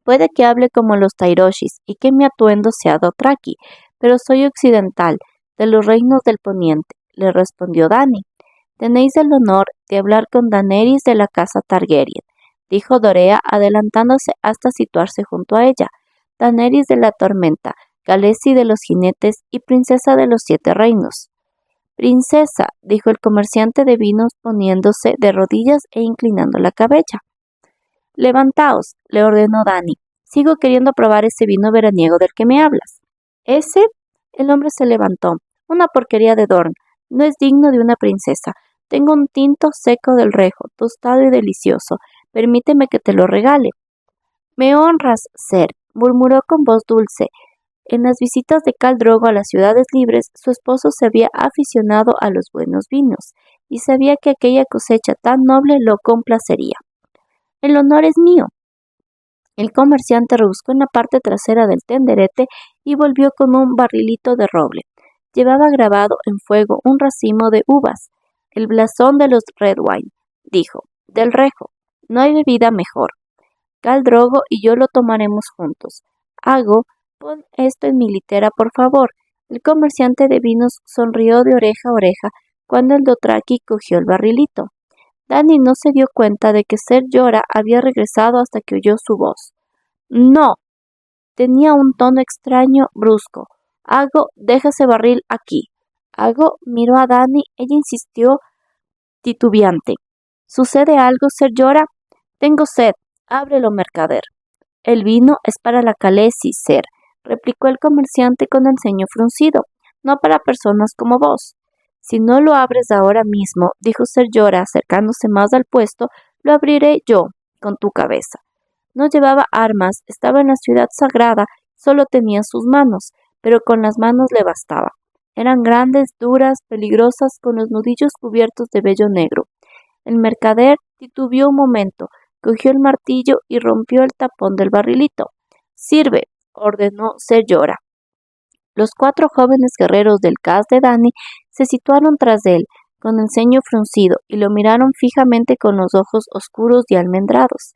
Puede que hable como los Tairoshis y que mi atuendo sea dothraki, pero soy occidental, de los reinos del poniente, le respondió Dani. Tenéis el honor de hablar con Daenerys de la casa Targaryen, dijo Dorea adelantándose hasta situarse junto a ella. Daenerys de la tormenta, Khaleesi de los jinetes y princesa de los 7 reinos. Princesa, dijo el comerciante de vinos poniéndose de rodillas e inclinando la cabeza. Levantaos, le ordenó Dani. Sigo queriendo probar ese vino veraniego del que me hablas. ¿Ese? El hombre se levantó. Una porquería de Dorn. No es digno de una princesa. Tengo un tinto seco del rejo, tostado y delicioso. Permíteme que te lo regale. Me honras, ser, murmuró con voz dulce. En las visitas de Khal Drogo a las ciudades libres, su esposo se había aficionado a los buenos vinos, y sabía que aquella cosecha tan noble lo complacería. El honor es mío. El comerciante rebuscó en la parte trasera del tenderete y volvió con un barrilito de roble. Llevaba grabado en fuego un racimo de uvas. El blasón de los Redwine, dijo, del rejo. No hay bebida mejor. Khal Drogo y yo lo tomaremos juntos. Pon esto en mi litera, por favor. El comerciante de vinos sonrió de oreja a oreja cuando el dothraki cogió el barrilito. Dani no se dio cuenta de que Ser Jorah había regresado hasta que oyó su voz. No. Tenía un tono extraño, brusco. Deja ese barril aquí. Miró a Dani. Ella insistió, titubeante. ¿Sucede algo, Ser Jorah? Tengo sed. Ábrelo, mercader. El vino es para la Khaleesi, Ser, replicó el comerciante con el ceño fruncido, no para personas como vos. Si no lo abres ahora mismo, dijo Ser Jorah acercándose más al puesto, lo abriré yo, con tu cabeza. No llevaba armas, estaba en la ciudad sagrada, solo tenía sus manos, pero con las manos le bastaba. Eran grandes, duras, peligrosas, con los nudillos cubiertos de vello negro. El mercader titubeó un momento, cogió el martillo y rompió el tapón del barrilito. Sirve, ordenó Ser Jorah. Los 4 jóvenes guerreros del caz de Dani se situaron tras de él, con el ceño fruncido, y lo miraron fijamente con los ojos oscuros y almendrados.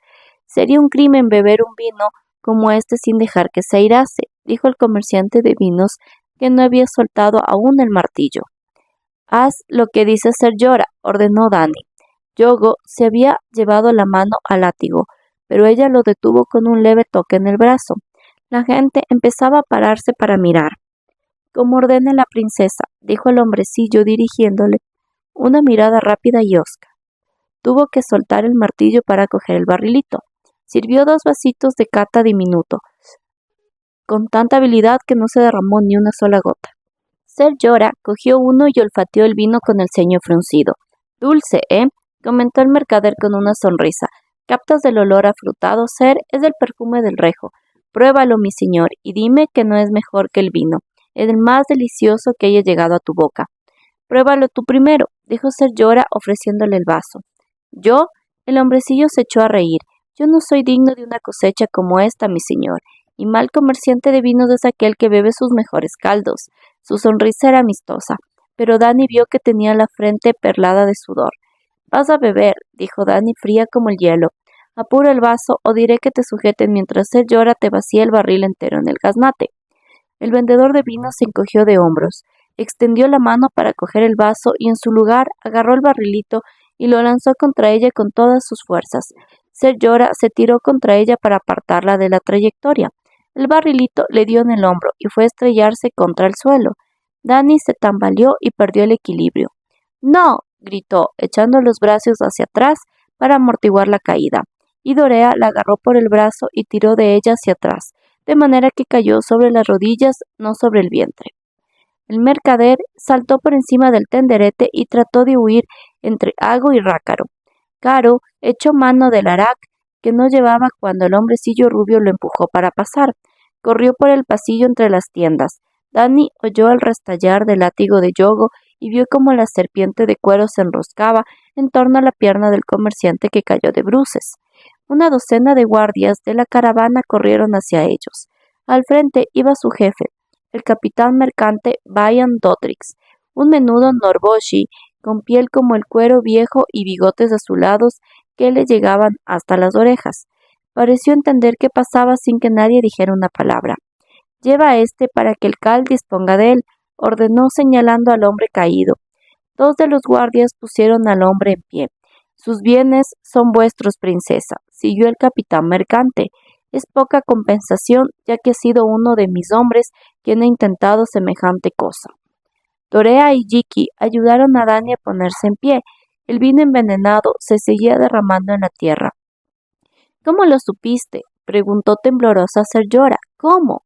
Sería un crimen beber un vino como este sin dejar que se airase, dijo el comerciante de vinos, que no había soltado aún el martillo. Haz lo que dice Ser Jorah, ordenó Dani. Yogo se había llevado la mano al látigo, pero ella lo detuvo con un leve toque en el brazo. La gente empezaba a pararse para mirar. Como ordene la princesa, dijo el hombrecillo dirigiéndole una mirada rápida y hosca. Tuvo que soltar el martillo para coger el barrilito. Sirvió 2 vasitos de cata diminuto. con tanta habilidad que no se derramó ni una sola gota. Ser Jorah cogió uno y olfateó el vino con el ceño fruncido. Dulce, ¿eh? Comentó el mercader con una sonrisa. ¿Captas el olor afrutado, Ser? Es el perfume del rejo. Pruébalo, mi señor, y dime que no es mejor que el vino. Es el más delicioso que haya llegado a tu boca. Pruébalo tú primero, dijo Ser Jorah ofreciéndole el vaso. ¿Yo? El hombrecillo se echó a reír. Yo no soy digno de una cosecha como esta, mi señor, y mal comerciante de vinos es aquel que bebe sus mejores caldos. Su sonrisa era amistosa, pero Dany vio que tenía la frente perlada de sudor. Vas a beber, dijo Dany fría como el hielo. Apura el vaso o diré que te sujeten mientras Ser Jorah te vacía el barril entero en el gaznate. El vendedor de vino se encogió de hombros, extendió la mano para coger el vaso y en su lugar agarró el barrilito y lo lanzó contra ella con todas sus fuerzas. Ser Jorah se tiró contra ella para apartarla de la trayectoria. El barrilito le dio en el hombro y fue a estrellarse contra el suelo. Dany se tambaleó y perdió el equilibrio. ¡No! Gritó, echando los brazos hacia atrás para amortiguar la caída, y Dorea la agarró por el brazo y tiró de ella hacia atrás, de manera que cayó sobre las rodillas, no sobre el vientre. El mercader saltó por encima del tenderete y trató de huir entre Aggo y Rácaro. Caro echó mano del arac que no llevaba cuando el hombrecillo rubio lo empujó para pasar. Corrió por el pasillo entre las tiendas. Dany oyó el restallar del látigo de Yogo y vio cómo la serpiente de cuero se enroscaba en torno a la pierna del comerciante que cayó de bruces. Una docena de guardias de la caravana corrieron hacia ellos. Al frente iba su jefe, el capitán mercante Bayan Dotrix, un menudo Norboshi con piel como el cuero viejo y bigotes azulados que le llegaban hasta las orejas. Pareció entender qué pasaba sin que nadie dijera una palabra. Lleva a este para que el cal disponga de él, ordenó señalando al hombre caído. Dos de los guardias pusieron al hombre en pie. Sus bienes son vuestros, princesa, siguió el capitán mercante. Es poca compensación, ya que ha sido uno de mis hombres quien ha intentado semejante cosa. Dorea y Jiki ayudaron a Dany a ponerse en pie. El vino envenenado se seguía derramando en la tierra. ¿Cómo lo supiste? Preguntó temblorosa Ser Jorah. ¿Cómo?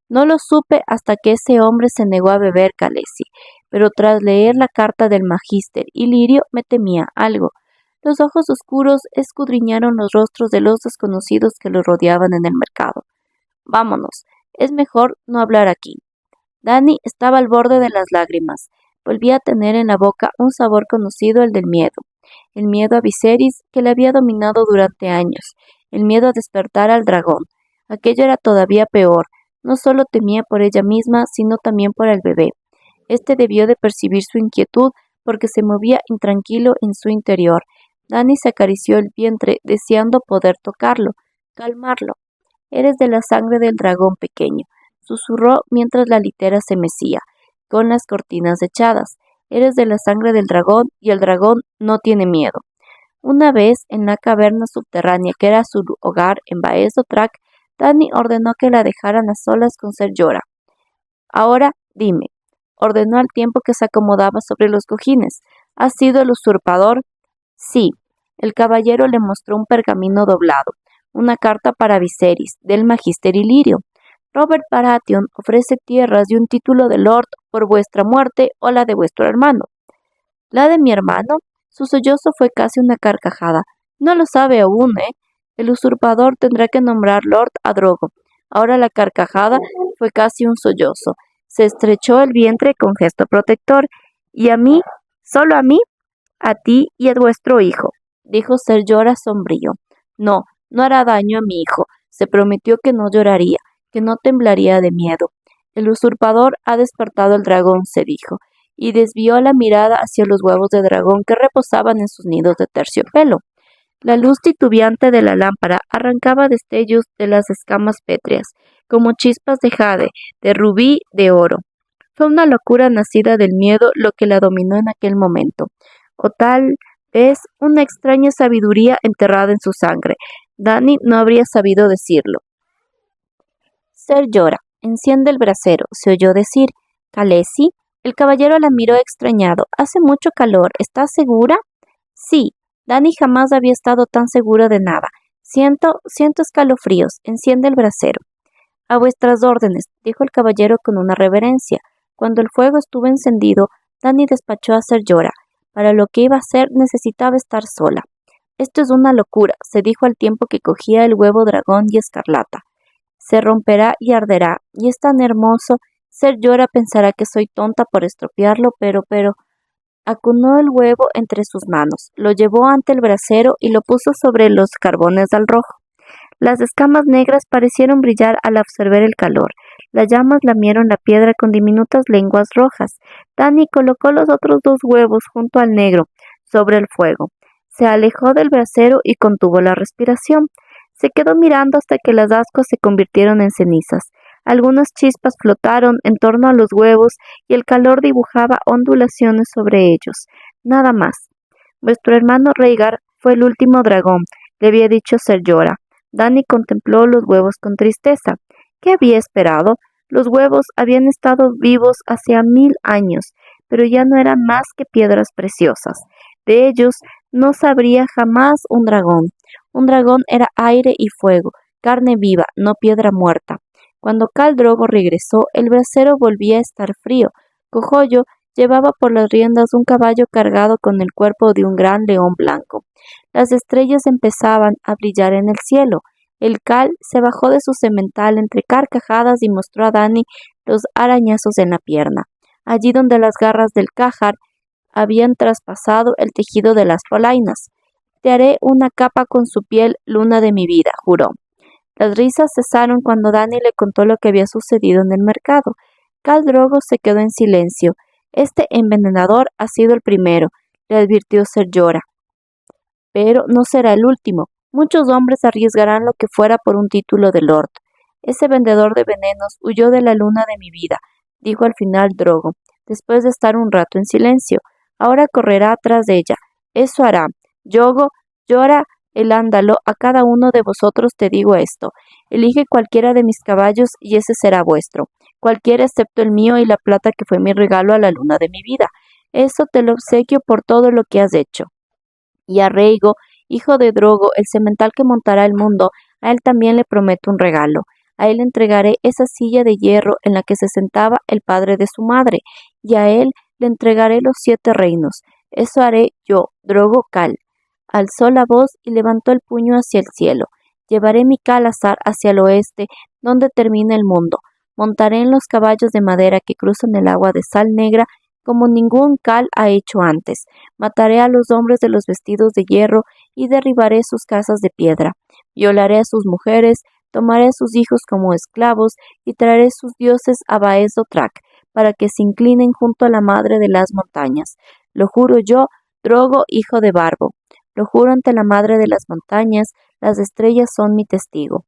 No lo supe hasta que ese hombre se negó a beber, Khaleesi, pero tras leer la carta del Magíster Ilirio me temía algo. Los ojos oscuros escudriñaron los rostros de los desconocidos que los rodeaban en el mercado. Vámonos, es mejor no hablar aquí. Dany estaba al borde de las lágrimas. Volvía a tener en la boca un sabor conocido, el del miedo. El miedo a Viserys, que le había dominado durante años. El miedo a despertar al dragón. Aquello era todavía peor. No solo temía por ella misma, sino también por el bebé. Este debió de percibir su inquietud porque se movía intranquilo en su interior. Dany se acarició el vientre, deseando poder tocarlo, calmarlo. Eres de la sangre del dragón pequeño, susurró mientras la litera se mecía, con las cortinas echadas. Eres de la sangre del dragón y el dragón no tiene miedo. Una vez, en la caverna subterránea que era su hogar en Baez Dothrak, Dany ordenó que la dejaran a solas con Ser Jorah. Ahora, dime, ordenó al tiempo que se acomodaba sobre los cojines. ¿Has sido el usurpador? Sí. El caballero le mostró un pergamino doblado, una carta para Viserys, del Magíster Ilirio. Robert Baratheon ofrece tierras y un título de lord por vuestra muerte o la de vuestro hermano. ¿La de mi hermano? Su sollozo fue casi una carcajada. No lo sabe aún, ¿eh? El usurpador tendrá que nombrar lord a Drogo. Ahora la carcajada fue casi un sollozo. Se estrechó el vientre con gesto protector. ¿Y a mí? ¿Solo a mí? A ti y a vuestro hijo, dijo Ser Jorah sombrío. No, no hará daño a mi hijo. Se prometió que no lloraría, que no temblaría de miedo. El usurpador ha despertado el dragón, se dijo, y desvió la mirada hacia los huevos de dragón que reposaban en sus nidos de terciopelo. La luz titubeante de la lámpara arrancaba destellos de las escamas pétreas, como chispas de jade, de rubí, de oro. Fue una locura nacida del miedo lo que la dominó en aquel momento, o tal vez una extraña sabiduría enterrada en su sangre. Dany no habría sabido decirlo. Ser Jorah, enciende el brasero, se oyó decir. ¿Khaleesi? El caballero la miró extrañado. Hace mucho calor, ¿estás segura? Sí. Dany jamás había estado tan seguro de nada. Siento escalofríos. Enciende el brasero. A vuestras órdenes, dijo el caballero con una reverencia. Cuando el fuego estuvo encendido, Dani despachó a Ser Jorah. Para lo que iba a hacer necesitaba estar sola. Esto es una locura, se dijo al tiempo que cogía el huevo dragón y escarlata. Se romperá y arderá, y es tan hermoso. Ser Jorah pensará que soy tonta por estropearlo, pero... Acunó el huevo entre sus manos, lo llevó ante el brasero y lo puso sobre los carbones al rojo. Las escamas negras parecieron brillar al absorber el calor. Las llamas lamieron la piedra con diminutas lenguas rojas. Dani colocó los otros dos huevos junto al negro, sobre el fuego. Se alejó del brasero y contuvo la respiración. Se quedó mirando hasta que las ascuas se convirtieron en cenizas. Algunas chispas flotaron en torno a los huevos y el calor dibujaba ondulaciones sobre ellos. Nada más. Vuestro hermano Rhaegar fue el último dragón, le había dicho Ser Jorah. Dani contempló los huevos con tristeza. ¿Qué había esperado? Los huevos habían estado vivos hacía 1000 años, pero ya no eran más que piedras preciosas. De ellos no sabría jamás un dragón. Un dragón era aire y fuego, carne viva, no piedra muerta. Cuando Khal Drogo regresó, el brasero volvía a estar frío. Cogollo llevaba por las riendas un caballo cargado con el cuerpo de un gran león blanco. Las estrellas empezaban a brillar en el cielo. El Khal se bajó de su semental entre carcajadas y mostró a Dani los arañazos en la pierna, allí donde las garras del Cajar habían traspasado el tejido de las polainas. Te haré una capa con su piel, luna de mi vida, juró. Las risas cesaron cuando Dani le contó lo que había sucedido en el mercado. Khal Drogo se quedó en silencio. Este envenenador ha sido el primero, le advirtió Ser Jorah. Pero no será el último. Muchos hombres arriesgarán lo que fuera por un título de lord. Ese vendedor de venenos huyó de la luna de mi vida, dijo al final Drogo, después de estar un rato en silencio. Ahora correrá tras de ella. Eso hará. Jorah el ándalo, a cada uno de vosotros te digo esto. Elige cualquiera de mis caballos y ese será vuestro. Cualquiera excepto el mío y la plata que fue mi regalo a la luna de mi vida. Eso te lo obsequio por todo lo que has hecho. Y a Rhaego, hijo de Drogo, el semental que montará el mundo, a él también le prometo un regalo. A él entregaré esa silla de hierro en la que se sentaba el padre de su madre, y a él le entregaré los 7 reinos. Eso haré yo, Drogo Khal. Alzó la voz y levantó el puño hacia el cielo. Llevaré mi Khalasar hacia el oeste, donde termina el mundo. Montaré en los caballos de madera que cruzan el agua de sal negra como ningún Khal ha hecho antes. Mataré a los hombres de los vestidos de hierro y derribaré sus casas de piedra. Violaré a sus mujeres, tomaré a sus hijos como esclavos y traeré sus dioses a Baez Dothrak para que se inclinen junto a la madre de las montañas. Lo juro yo, Drogo, hijo de Barbo. Lo juro ante la madre de las montañas, las estrellas son mi testigo.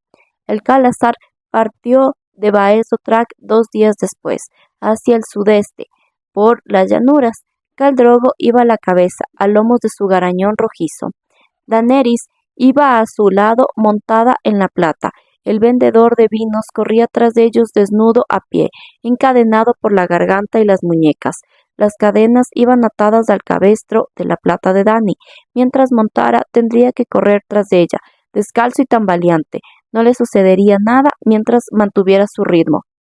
El Khalasar partió de Baez Dothrak 2 días después, hacia el sudeste, por las llanuras. Khal Drogo iba a la cabeza, a lomos de su garañón rojizo. Daenerys iba a su lado montada en la plata. El vendedor de vinos corría tras de ellos desnudo a pie, encadenado por la garganta y las muñecas. Las cadenas iban atadas al cabestro de la plata de Dani. Mientras montara, tendría que correr tras de ella, descalzo y tambaleante. No le sucedería nada mientras mantuviera su ritmo.